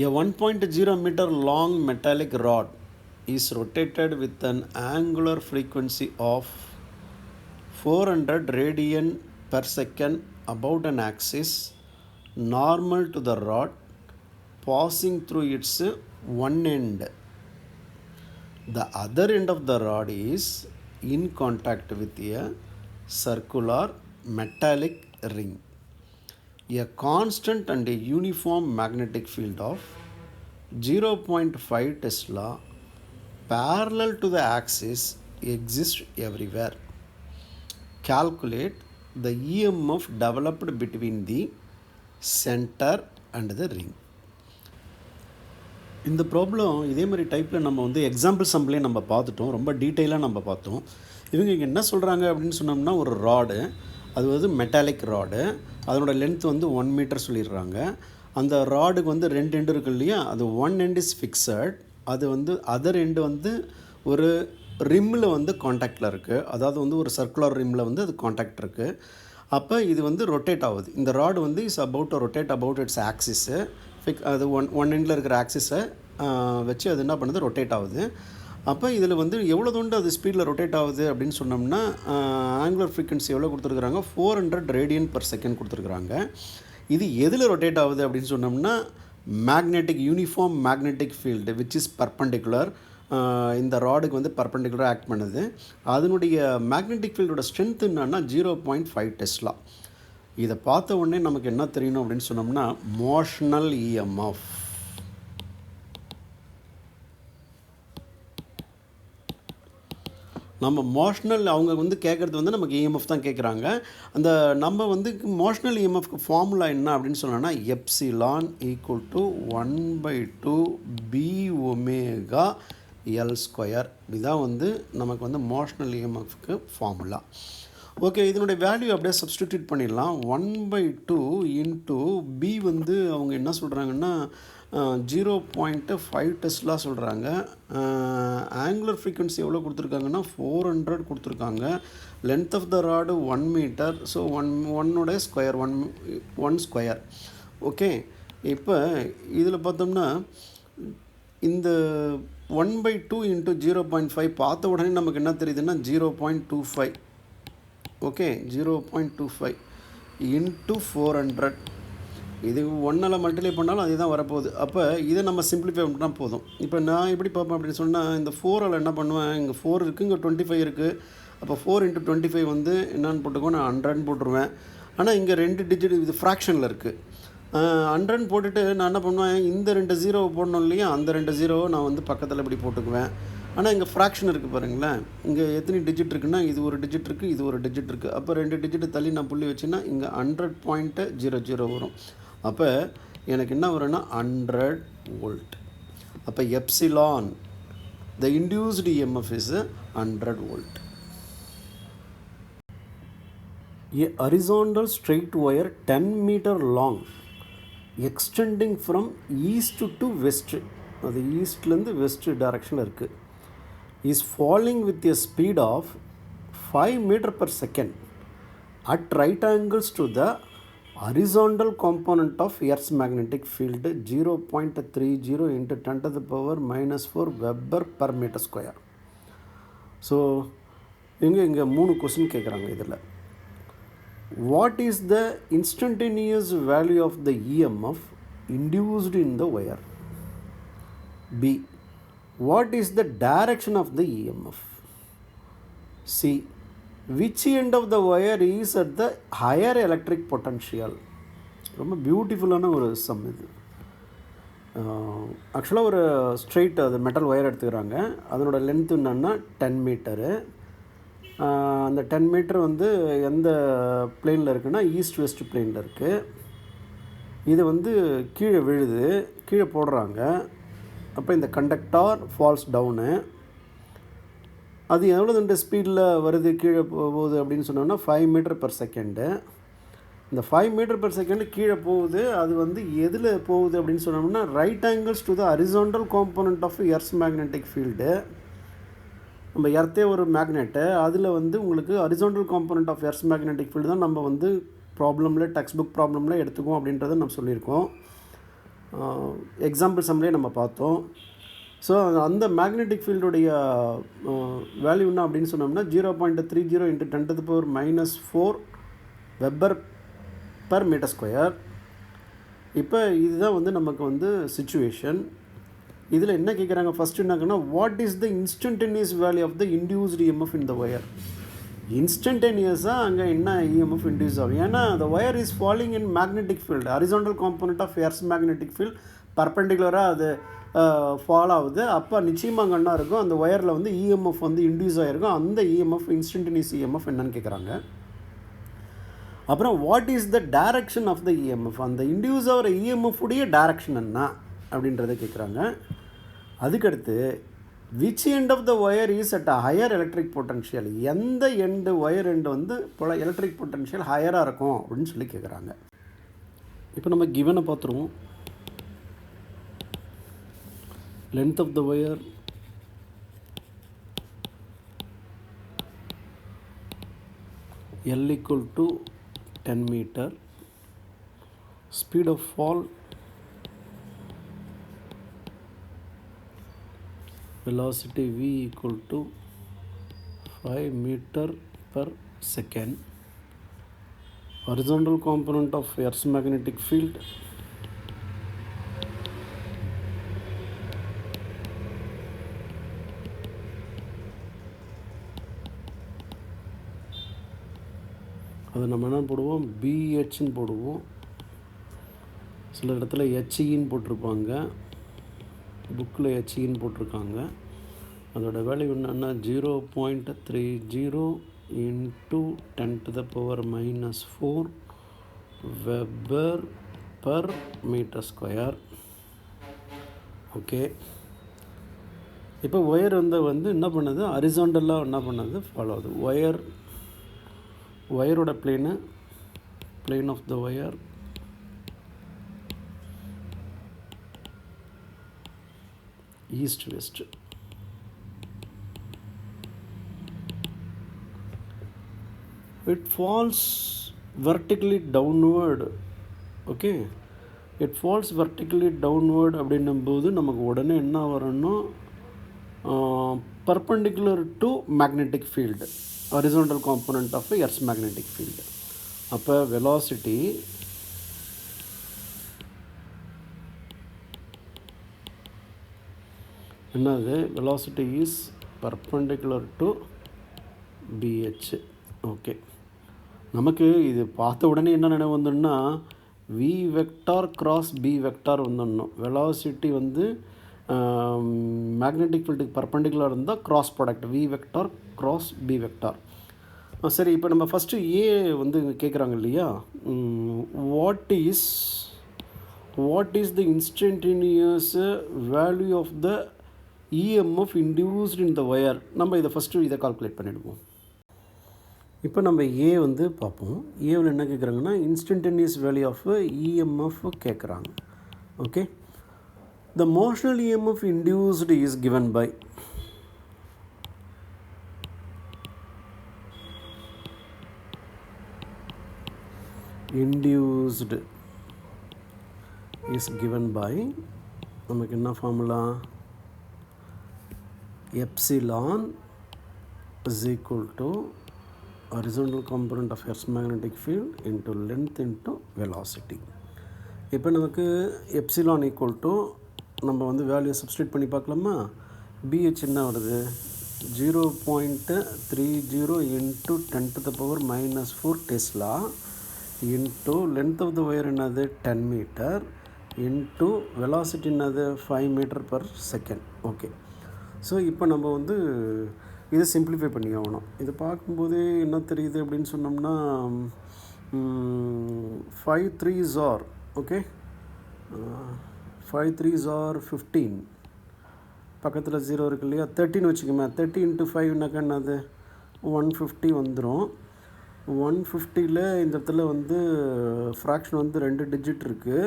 a 1.0 meter long metallic rod is rotated with an angular frequency of 400 radian per second about an axis normal to the rod passing through its one end. The other end of the rod is in contact with a circular metallic ring. A constant and a uniform magnetic field of 0.5 Tesla parallel to the axis exists everywhere. Calculate the EMF developed between the center and the ring. இந்த problem இதே மாதிரி டைப்பில் நம்ம வந்து example சம்ப்லேயே நம்ம பார்த்துட்டோம், ரொம்ப டீட்டெயிலாக நம்ம பார்த்தோம். இவங்க இங்கே என்ன சொல்கிறாங்க அப்படின்னு சொன்னோம்னா, ஒரு ராடு, அது வந்து மெட்டாலிக் ராடு, அதனோட லென்த் வந்து 1 மீட்டர் சொல்லிடுறாங்க. அந்த ராடுக்கு வந்து 2 எண்டு இருக்குது இல்லையா, அது 1 end is fixed, அது வந்து அதர் எண்டு வந்து ஒரு ரிம்மில் வந்து காண்டாக்டில் இருக்குது, அதாவது வந்து ஒரு சர்க்குலர் ரிம்மில் வந்து அது காண்டாக்ட் இருக்குது. அப்போ இது வந்து ரொட்டேட் ஆகுது. இந்த ராடு வந்து is about rotate about it's axis, அது ஒன் எண்டில் இருக்கிற ஆக்சிஸை வச்சு அது என்ன பண்ணுது, ரொட்டேட் ஆகுது. அப்போ இதில் வந்து எவ்வளோ தோண்டு அது ஸ்பீடில் ரொட்டேட் ஆகுது அப்படின்னு சொன்னோம்னா ஆங்குலர் ஃப்ரீக்வன்சி எவ்வளோ கொடுத்துருக்குறாங்க, 400 radian per second கொடுத்துருக்குறாங்க. இது எதில் ரொட்டேட் ஆகுது அப்படின்னு சொன்னோம்னா magnetic uniform magnetic field which is perpendicular, இந்த ராடுக்கு வந்து பர்பண்டிகுலராக ஆக்ட் பண்ணுது. அதனுடைய மேக்னெட்டிக் ஃபீல்டோட ஸ்ட்ரென்த் என்னன்னா 0.5 Tesla. இதை பார்த்த உடனே நமக்கு என்ன தெரியணும் அப்படின்னு சொன்னோம்னா மோஷனல் இஎம்எஃப். நம்ம மோஷனல், அவங்க வந்து கேட்குறது வந்து நமக்கு இஎம்எஃப் தான் கேட்குறாங்க. அந்த நம்ம வந்து மோஷனல் இஎம்எஃப்க்கு ஃபார்முலா என்ன அப்படின்னு சொன்னோன்னா எப்சிலான் ஈக்குவல் டு 1/2 BωL². இதுதான் வந்து நமக்கு வந்து மோஷனல் இஎம்எஃப்க்கு ஃபார்முலா. ஓகே, இதனுடைய வேல்யூ அப்படியே சப்ஸ்டிடியூட் பண்ணிடலாம். 1/2 இன்ட்டு பி வந்து அவங்க என்ன சொல்கிறாங்கன்னா 0.5 Tesla சொல்கிறாங்க. ஆங்குலர் ஃப்ரீக்வன்சி எவ்வளோ கொடுத்துருக்காங்கன்னா 400 கொடுத்துருக்காங்க. Length of the rod 1 metre. So ஒன்னோட ஸ்கொயர், ஒன் ஸ்கொயர். ஓகே, இப்போ இதில் பார்த்தோம்னா இந்த 1/2 இன்ட்டு 0.5 பார்த்த உடனே நமக்கு என்ன தெரியுதுன்னா 0.25. Okay, 0.25 into 400. இது 1ஆல் மல்டிப்ளை பண்ணாலும் அதே தான் வரப்போகுது. அப்போ இதை நம்ம சிம்பிளிஃபை பண்ணால் போதும். இப்போ நான் எப்படி பார்ப்பேன் அப்படின்னு சொன்னால், இந்த 4ஆல் என்ன பண்ணுவேன், இங்கே 4 இருக்குது, இங்கே 25 இருக்குது. அப்போ 4 × 25 வந்து என்னான்னு போட்டுக்கோ, நான் 100 போட்டுருவேன். ஆனால் இங்கே 2 டிஜிட் இது ஃப்ராக்ஷனில் இருக்குது. 100 போட்டுட்டு நான் என்ன பண்ணுவேன், இந்த 2 0 போடணும் இல்லையா, அந்த 2 0 நான் வந்து பக்கத்தில் இப்படி போட்டுக்குவேன். ஆனால் இங்கே ஃப்ராக்ஷன் இருக்குது பாருங்களேன், இங்கே எத்தனை டிஜிட் இருக்குன்னா இது ஒரு டிஜிட் இருக்குது, இது ஒரு டிஜிட் இருக்குது. அப்போ 2 டிஜிட் தள்ளி நான் புள்ளி வச்சுன்னா இங்கே 100.00 வரும். அப்போ எனக்கு என்ன வரும்னா 100 volt. அப்போ epsilon the induced EMF is 100 volt. A horizontal straight wire 10 meter long extending from east to west, அது ஈஸ்ட்லேருந்து வெஸ்ட் டைரக்ஷனில் இருக்குது, is falling with a speed of 5 meter per second at right angles to the horizontal component of Earth's magnetic field 0.30 into 10⁻⁻⁴ Weber per meter square. So இங்கே 3 question கேட்குறாங்க இதில். What is the instantaneous value of the EMF induced in the wire? B, what is the direction of the EMF? C, which end of the wire is at the higher electric potential? ரொம்ப பியூட்டிஃபுல்லான ஒரு some இது. ஆக்சுவலாக ஒரு straight அது metal wire எடுத்துக்கிறாங்க. அதனோட length என்னன்னா 10 மீட்டரு. அந்த 10 மீட்டர் வந்து எந்த பிளேனில் இருக்குன்னா ஈஸ்ட் வெஸ்ட் பிளேனில் இருக்குது. இது வந்து கீழே விழுது, கீழே போடுறாங்க. அப்போ இந்த கண்டக்டார் ஃபால்ஸ் டவுனு. அது எவ்வளோ இந்த ஸ்பீடில் வருது கீழே போகுது அப்படின்னு சொன்னோம்னா 5 மீட்டர் பெர் செகண்டு. இந்த 5 மீட்டர் பெர் செகண்டு கீழே போகுது. அது வந்து எதில் போகுது அப்படின்னு சொன்னோம்னா right angles to the horizontal component of earth's magnetic field. நம்ம எர்த்தே ஒரு மேக்னெட்டு, அதில் வந்து உங்களுக்கு horizontal component of earth's magnetic field தான் நம்ம வந்து ப்ராப்ளமில் டெக்ஸ்ட் புக் ப்ராப்ளமில் எடுத்துக்குவோம் அப்படின்றத நம்ம சொல்லியிருக்கோம். எக்ஸாம்பிள் சம்லேயே நம்ம பார்த்தோம். ஸோ அந்த மேக்னெட்டிக் ஃபீல்டுடைய வேல்யூ என்ன அப்படின்னு சொன்னோம்னா 0.30 × 10⁻⁻⁴ வெப்பர் பர் மீட்டர் ஸ்கொயர். இப்போ இதுதான் வந்து நமக்கு வந்து சிச்சுவேஷன். இதில் என்ன கேட்குறாங்க ஃபஸ்ட்டு என்னங்கன்னா what is the instantaneous value of the induced EMF in the wire? இன்ஸ்டன்டேனியஸாக அங்கே என்ன இஎம்எஃப் இன்டியூஸ் ஆகும்? ஏன்னா the wire is falling in magnetic field, horizontal component of earth's magnetic field பர்பெண்டிகுலராக அது ஃபால் ஆகுது. அப்போ நிச்சயமாக அங்கே என்ன இருக்கும், அந்த ஒயரில் வந்து இஎம்எஃப் வந்து இன்டியூஸ் ஆகிருக்கும். அந்த இஎம்எஃப் இன்ஸ்டன்டேனியஸ் இஎம்எஃப் என்னன்னு கேட்குறாங்க. அப்புறம் what is the direction of the EMF? அந்த இன்டியூஸ் ஆகிற இஎம்எஃப் உடைய டைரக்ஷன் என்ன அப்படின்றத கேட்குறாங்க. அதுக்கடுத்து which end of the wire is at a higher electric potential? எந்த எண்டு ஒயர் எண்டு வந்து போல் எலக்ட்ரிக் பொட்டன்ஷியல் ஹையராக இருக்கும் அப்படின்னு சொல்லி கேட்குறாங்க. இப்போ நம்ம கிவனை பார்த்துருவோம். length of the wire L equal to 10 meter, speed of fall velocity V equal to 5 meter per second, horizontal component of Earth's magnetic field அது நம்ம என்ன போடுவோம், பிஹெச்ன்னு போடுவோம். சில இடத்துல ஹெச்இன்னு போட்டிருப்பாங்க, புக்கில் ஹெச்இன்னு போட்டிருக்காங்க. அதோட வேல்யூ என்னென்னா 0.30 × 10⁻⁻⁴ weber per metre square. Okay, இப்போ ஒயர் வந்து என்ன பண்ணுது, ஹரிசாண்டலாக என்ன பண்ணுது, ஃபாலோ ஆகுது. ஒயரோட plane of the wire east west. It falls vertically downward. Okay, it falls vertically downward அப்படின்னும்போது நமக்கு உடனே என்ன வரணும்னா perpendicular to magnetic field, horizontal component of Earth's magnetic field. அப்போ velocity என்னது, velocity is perpendicular to BH. Okay, நமக்கு இது பார்த்த உடனே என்ன நினைவு வந்துன்னா V vector cross B vector வந்துடணும். வெலாசிட்டி வந்து மேக்னெட்டிக் ஃபீல்டுக்கு பர்பெண்டிகுலர் இருந்தால் cross product V vector cross B vector. சரி, இப்போ நம்ம ஃபஸ்ட்டு ஏ வந்து கேட்குறாங்க இல்லையா, what is the instantaneous value of the EMF induced in the wire? நம்ம இதை ஃபஸ்ட்டு இதை கால்குலேட் பண்ணிவிடுவோம். இப்போ நம்ம ஏ வந்து பார்ப்போம். ஏவில் என்ன கேட்குறாங்கன்னா இன்ஸ்டன்டேனியஸ் வேல்யூ ஆஃப் இஎம்எஃப் கேட்குறாங்க. Okay, the motional EMF induced is given by நமக்கு என்ன formula, epsilon is equal to horizontal component of Earth's magnetic field into length into velocity. இப்போ நமக்கு எப்சிலான் ஈக்குவல் டு நம்ம வந்து வேல்யூ சப்ஸ்டியூட் பண்ணி பார்க்கலாமா. PH என்ன வருது, 0.30 into 10⁻⁻4 tesla into length of the wire என்னது 10 மீட்டர் இன்ட்டு வெலாசிட்டி என்னது 5 metre per second. Okay, so இப்போ நம்ம வந்து இதை சிம்பிளிஃபை பண்ணி ஆகணும். இதை பார்க்கும்போது என்ன தெரியுது அப்படின்னு சொன்னோம்னா 5 3s are okay, 5 3s are 15, பக்கத்தில் 0 இருக்கு இல்லையா, 13 வச்சுக்கோமே. 30 இன்ட்டு 5னாக்கா என்னது 150 வந்துடும். 150ல் இந்த இடத்துல வந்து ஃப்ராக்ஷன் வந்து 2 டிஜிட் இருக்குது.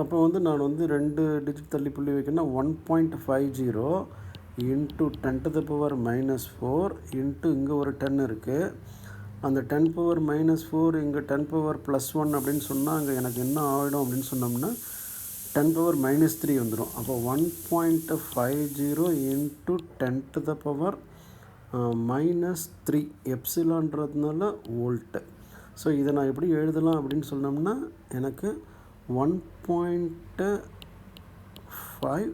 அப்போ வந்து நான் வந்து 2 டிஜிட் தள்ளி புள்ளி வைக்கணும்னா 1.50 இன்ட்டு 10⁻⁻4 இன்ட்டு இங்கே ஒரு 10 இருக்குது. அந்த 10⁻⁻4 இங்கே 10⁻+1 அப்படின்னு சொன்னால் அங்கே எனக்கு என்ன ஆகிடும் அப்படின்னு சொன்னோம்னா 10⁻−3 வந்துடும். அப்போ 1.50 இன்ட்டு 10⁻−3 எப்சிலான்றதுனால வோல்ட்டு. ஸோ இதை நான் எப்படி எழுதலாம் அப்படின்னு சொன்னோம்னா எனக்கு 1.5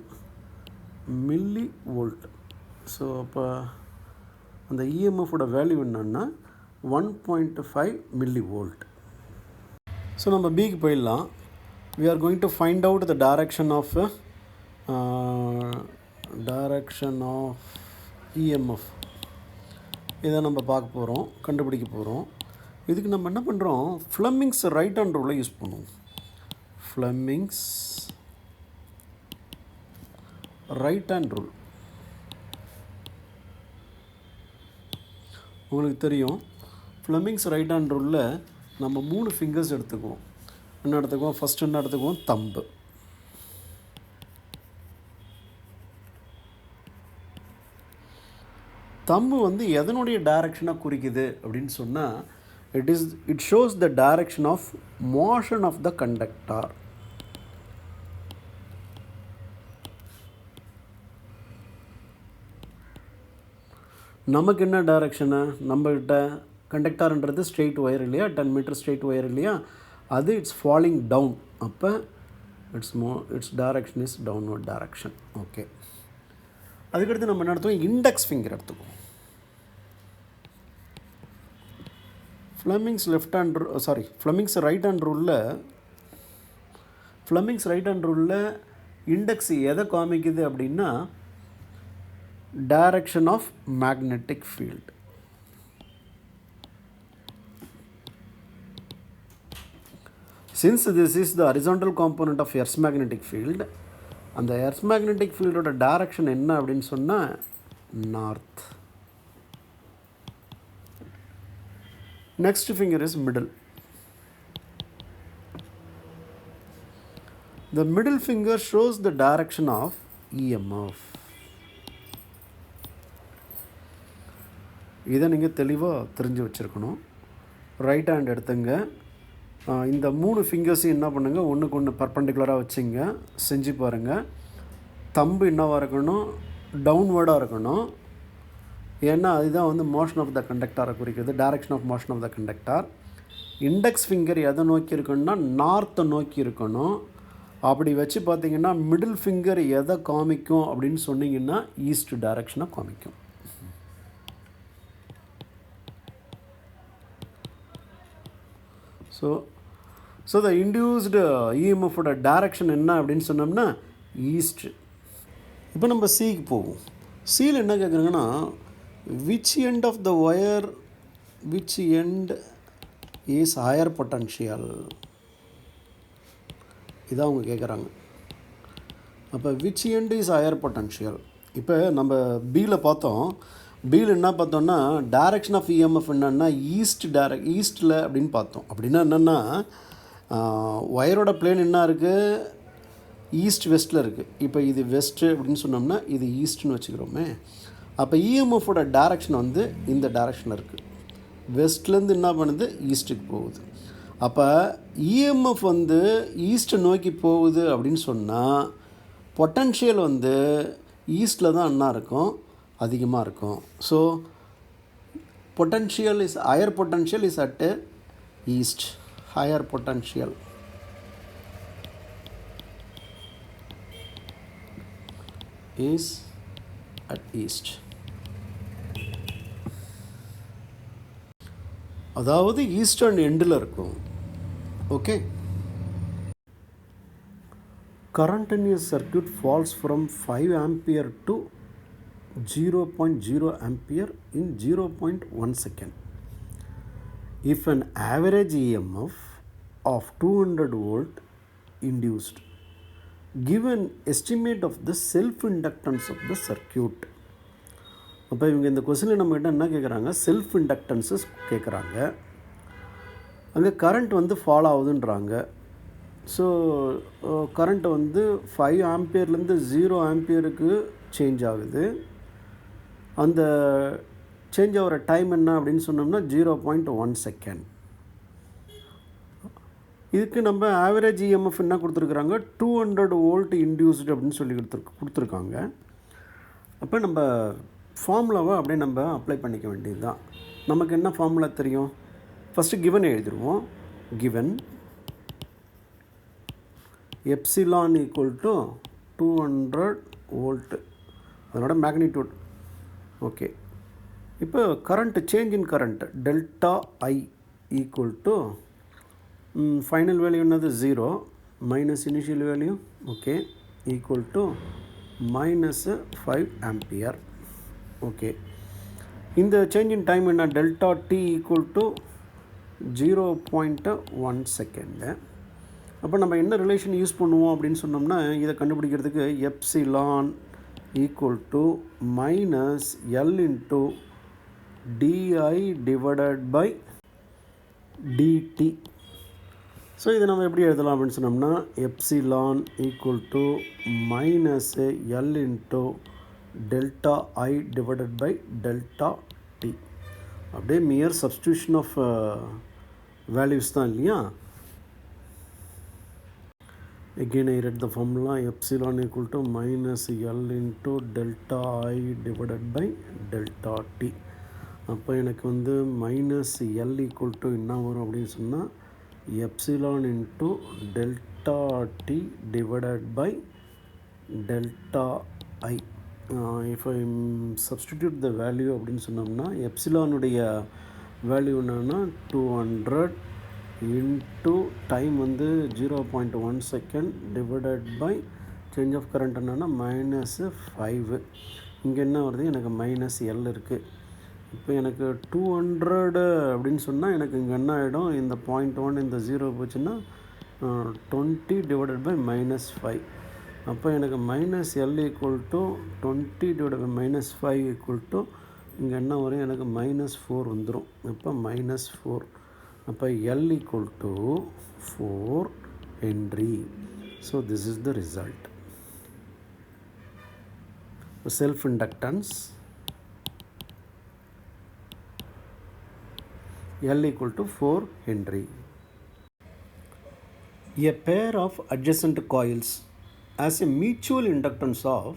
மில்லி வோல்ட். ஸோ அப்போ அந்த இஎம்எஃபோட வேல்யூ என்னன்னா 1.5 மில்லி வோல்ட். ஸோ நம்ம பிக்கு போயிடலாம். we are going to find out the direction of EMF. இதை நம்ம பார்க்க போகிறோம், கண்டுபிடிக்க போகிறோம். இதுக்கு நம்ம என்ன பண்ணுறோம், ஃப்ளெமிங்ஸ் ரைட் ஹேண்ட் ரூலை யூஸ் பண்ணுவோம். ஃப்ளெமிங்ஸ் ரைட் ஹேண்ட் ரூல் உங்களுக்கு தெரியும். ஃப்ளெமிங்ஸ் ரைட் ஹேண்ட் ரூலில் நம்ம 3 ஃபிங்கர்ஸ் எடுத்துக்குவோம். என்ன எடுத்துக்குவோம், ஃபஸ்ட்டு என்ன எடுத்துக்குவோம், தம்பு. தம்பு வந்து எதனுடைய டைரக்ஷனாக குறிக்குது அப்படின்னு சொன்னால் it shows the direction of motion of the conductor. நமக்கு என்ன டைரக்ஷனு, நம்மகிட்ட கண்டக்டர்ன்றது ஸ்ட்ரெயிட் ஒயர் இல்லையா, 10 மீட்டர் ஸ்ட்ரெயிட் ஒயர் இல்லையா, அது இட்ஸ் ஃபாலிங் டவுன். அப்போ it's direction is downward direction. Okay, அதுக்கடுத்து நம்ம என்ன எடுத்துவோம், இண்டெக்ஸ் ஃபிங்கர் எடுத்துக்குவோம். ஃப்ளெமிங்ஸ் ரைட் ஹேண்ட் ரூலில் இண்டெக்ஸ் எதை காமிக்குது அப்படின்னா direction of magnetic field. Since this is the horizontal component of Earth's magnetic field, அந்த Earth's magnetic fieldோட டைரக்ஷன் என்ன அப்படின்னு சொன்னால் north. Next finger is middle. The middle finger shows the direction of EMF. இதை நீங்கள் தெளிவாக தெரிஞ்சு வச்சுருக்கணும். ரைட் ஹேண்ட் எடுத்துங்க. இந்த 3 ஃபிங்கர்ஸையும் என்ன பண்ணுங்கள், ஒன்றுக்கு ஒன்று பர்பண்டிகுலராக வச்சுங்க, செஞ்சு பாருங்கள். தம்பு என்னவாக இருக்கணும், டவுன்வேர்டாக இருக்கணும். ஏன்னா அதுதான் வந்து மோஷன் ஆஃப் த கண்டக்டரை குறிக்கிறது, direction of motion of the conductor. Index finger எதை நோக்கி இருக்கணும்னா நார்த்தை நோக்கி இருக்கணும். அப்படி வச்சு பார்த்திங்கன்னா மிடில் ஃபிங்கர் எதை காமிக்கும் அப்படின்னு சொன்னிங்கன்னா ஈஸ்ட் டைரக்ஷனை காமிக்கும். ஸோ த இன்டியூஸ்டு இஎம்எஃபோட டைரக்ஷன் என்ன அப்படின்னு சொன்னோம்னா ஈஸ்ட். இப்போ நம்ம சிக்கு போவோம். சியில் என்ன கேட்குறாங்கன்னா which end of the wire which end is higher potential, இதான் அவங்க கேட்குறாங்க. அப்போ which end is higher potential. இப்போ நம்ம பியில் பார்த்தோம். பியில் என்ன பார்த்தோம்னா டைரக்ஷன் ஆஃப் இஎம்எஃப் என்னென்னா ஈஸ்ட்டில் அப்படின்னு பார்த்தோம். அப்படின்னா என்னென்னா ஒயரோட பிளேன் என்ன இருக்குது, ஈஸ்ட் வெஸ்ட்டில் இருக்குது. இப்போ இது வெஸ்ட்டு அப்படின்னு சொன்னோம்னா இது ஈஸ்ட்னு வச்சுக்கிறோமே. அப்போ இஎம்எஃபோட டைரக்ஷன் வந்து இந்த டைரக்ஷனில் இருக்குது. வெஸ்ட்லேருந்து என்ன பண்ணுது, ஈஸ்ட்டுக்கு போகுது. அப்போ இஎம்எஃப் வந்து ஈஸ்ட்டை நோக்கி போகுது அப்படின்னு சொன்னால் பொட்டன்ஷியல் வந்து ஈஸ்ட்டில் தான் என்ன இருக்கும். அதிகமாக இருக்கும். So potential is higher potential is at east. Higher potential is at east. அதாவது ஈஸ்டர்ன் எண்டில் இருக்கும். Okay. current in a circuit falls from 5 ampere to 0.0 ampere in 0.1 second. If an average EMF of 200 volt induced, give an estimate of the self inductance of the circuit. அப்போ இவங்க இந்த கொஸ்டினில் நம்மக்கிட்ட என்ன கேட்குறாங்க, செல்ஃப் இண்டக்டன்ஸஸ் கேட்குறாங்க. அங்கே கரண்ட் வந்து ஃபாலோ ஆகுதுன்றாங்க. ஸோ கரண்ட் வந்து 5 ஆம்பியர்லேருந்து 0 ஆம்பியருக்கு சேஞ்ச் ஆகுது. அந்த சேஞ்ச் ஆகிற டைம் என்ன அப்படின்னு சொன்னோம்னா 0.1 செகண்ட். இதுக்கு நம்ம ஆவரேஜ் இஎம்எஃப் என்ன கொடுத்துருக்குறாங்க, 200 வோல்ட் இன்டியூஸ்டு அப்படின்னு சொல்லி கொடுத்துருக்காங்க. அப்போ நம்ம ஃபார்முலாவை அப்படியே நம்ம அப்ளை பண்ணிக்க வேண்டியது தான். நமக்கு என்ன ஃபார்முலா தெரியும், ஃபஸ்ட்டு கிவன் எழுதிடுவோம். Given epsilon equal to 200 volt, அதனோட மேக்னிடியூட். ஓகே. இப்போ current, change in current delta I equal to final value என்னது 0 minus initial value, okay, equal to -5 ampere. Okay. இந்த சேஞ்ச் இன் டைம் என்ன, delta t equal to 0.1 second. அப்போ நம்ம என்ன relation use பண்ணுவோம் அப்படின்னு சொன்னோம்னா, இதை கண்டுபிடிக்கிறதுக்கு epsilon equal to minus L into dI divided by dt. So இதை நம்ம எப்படி எழுதலாம் அப்படின்னு சொன்னோம்னா, epsilon equal to minus L into delta I divided by delta t. அப்படியே மியர் சப்ஸ்டியூஷன் ஆஃப் வேல்யூஸ் தான் இல்லையா. Again I read the formula, epsilon equal to minus L into delta I divided by delta T. அப்போ எனக்கு வந்து minus L equal to என்ன வரும் அப்படின்னு சொன்னால், epsilon into delta t divided by delta I. If I substitute the value அப்படின்னு சொன்னோம்னா, எப்சிலானுடைய value என்னன்னா 200 இன்ட்டு டைம் வந்து 0.1 second divided by change of current என்னென்னா -5. இங்கே என்ன வருது, எனக்கு மைனஸ் எல் இருக்குது. இப்போ எனக்கு 200 அப்படின்னு சொன்னால் எனக்கு இங்கே என்ன ஆகிடும், இந்த 0.1 இந்த 0 போச்சுன்னா 20 டிவைடட் பை -5. அப்போ எனக்கு minus L equal to 20 divided by -5 equal to இங்கே என்ன வரும், எனக்கு -4 வந்துடும். இப்போ -4. அப்போ L equal to 4 Henry. So this is the result. Self inductance L equal to 4 Henry. A pair of adjacent coils has a mutual inductance of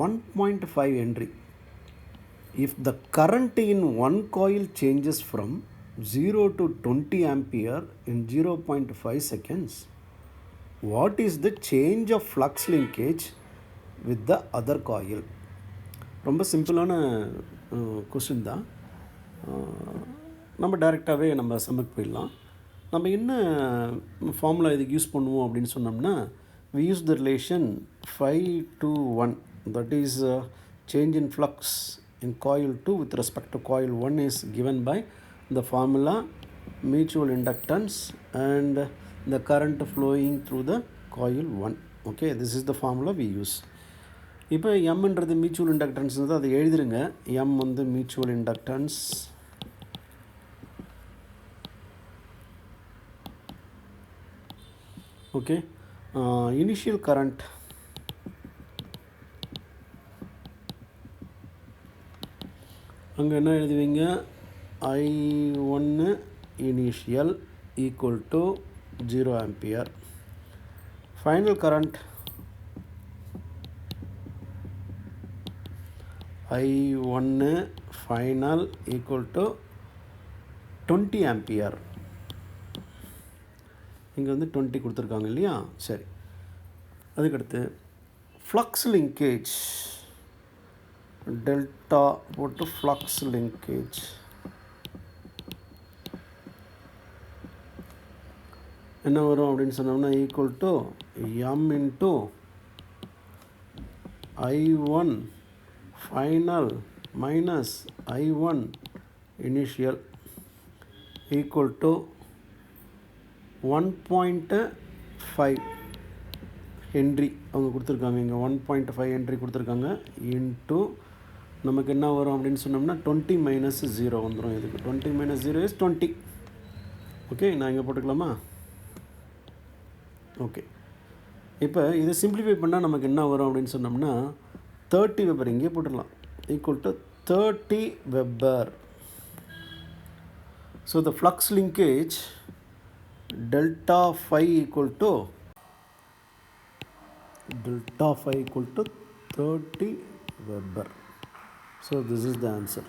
1.5 Henry. If the current in one coil changes from 0 to 20 ampere in 0.5 seconds, what is the change of flux linkage with the other coil? ரொம்ப சிம்பிளான question தான். நம்ம டைரெக்டாகவே நம்ம சம்முக்கு போயிடலாம். நம்ம என்ன formula இதுக்கு யூஸ் பண்ணுவோம் அப்படின்னு சொன்னோம்னா, we use the relation 5 to 1, that is change in flux in coil 2 with respect to coil 1 is given by the formula mutual inductance and the current flowing through the coil 1. Okay, this is the formula we use. இப்போ எம்ன்றது mutual inductance, அதை எழுதிருங்க. M வந்து mutual inductance, okay. Initial current அங்கே என்ன எழுதுவீங்க, I1 initial equal to 0 ampere. Final current I1 final equal to 20 ampere. இங்கே வந்து 20 கொடுத்துருக்காங்க இல்லையா? சரி, அதுக்கடுத்து ஃப்ளக்ஸ் லிங்கேஜ் டெல்டா போட்டு ஃப்ளக்ஸ் லிங்கேஜ் என்ன வரும் அப்படின்னு சொன்னோம்னா equal to M into I1 final minus I1 initial equal to 1.5 Henry அவங்க கொடுத்துருக்காங்க. இங்கே 1.5 ஹென்ரி கொடுத்துருக்காங்க. இன்ட்டு நமக்கு என்ன வரும் அப்படின்னு சொன்னோம்னா 20 மைனஸ் 0 வந்துடும். இதுக்கு 20 மைனஸ் 0 இஸ் 20. ஓகே, நான் இங்கே போட்டுக்கலாமா? ஓகே, இப்போ இதை சிம்பிளிஃபை பண்ணால் நமக்கு என்ன வரும் அப்படின்னு சொன்னோம்னா 30 வெப்பர் இங்கே போட்டுடலாம். Equal to 30 webber. So the flux linkage delta phi equal to 30 Weber. So this is the answer.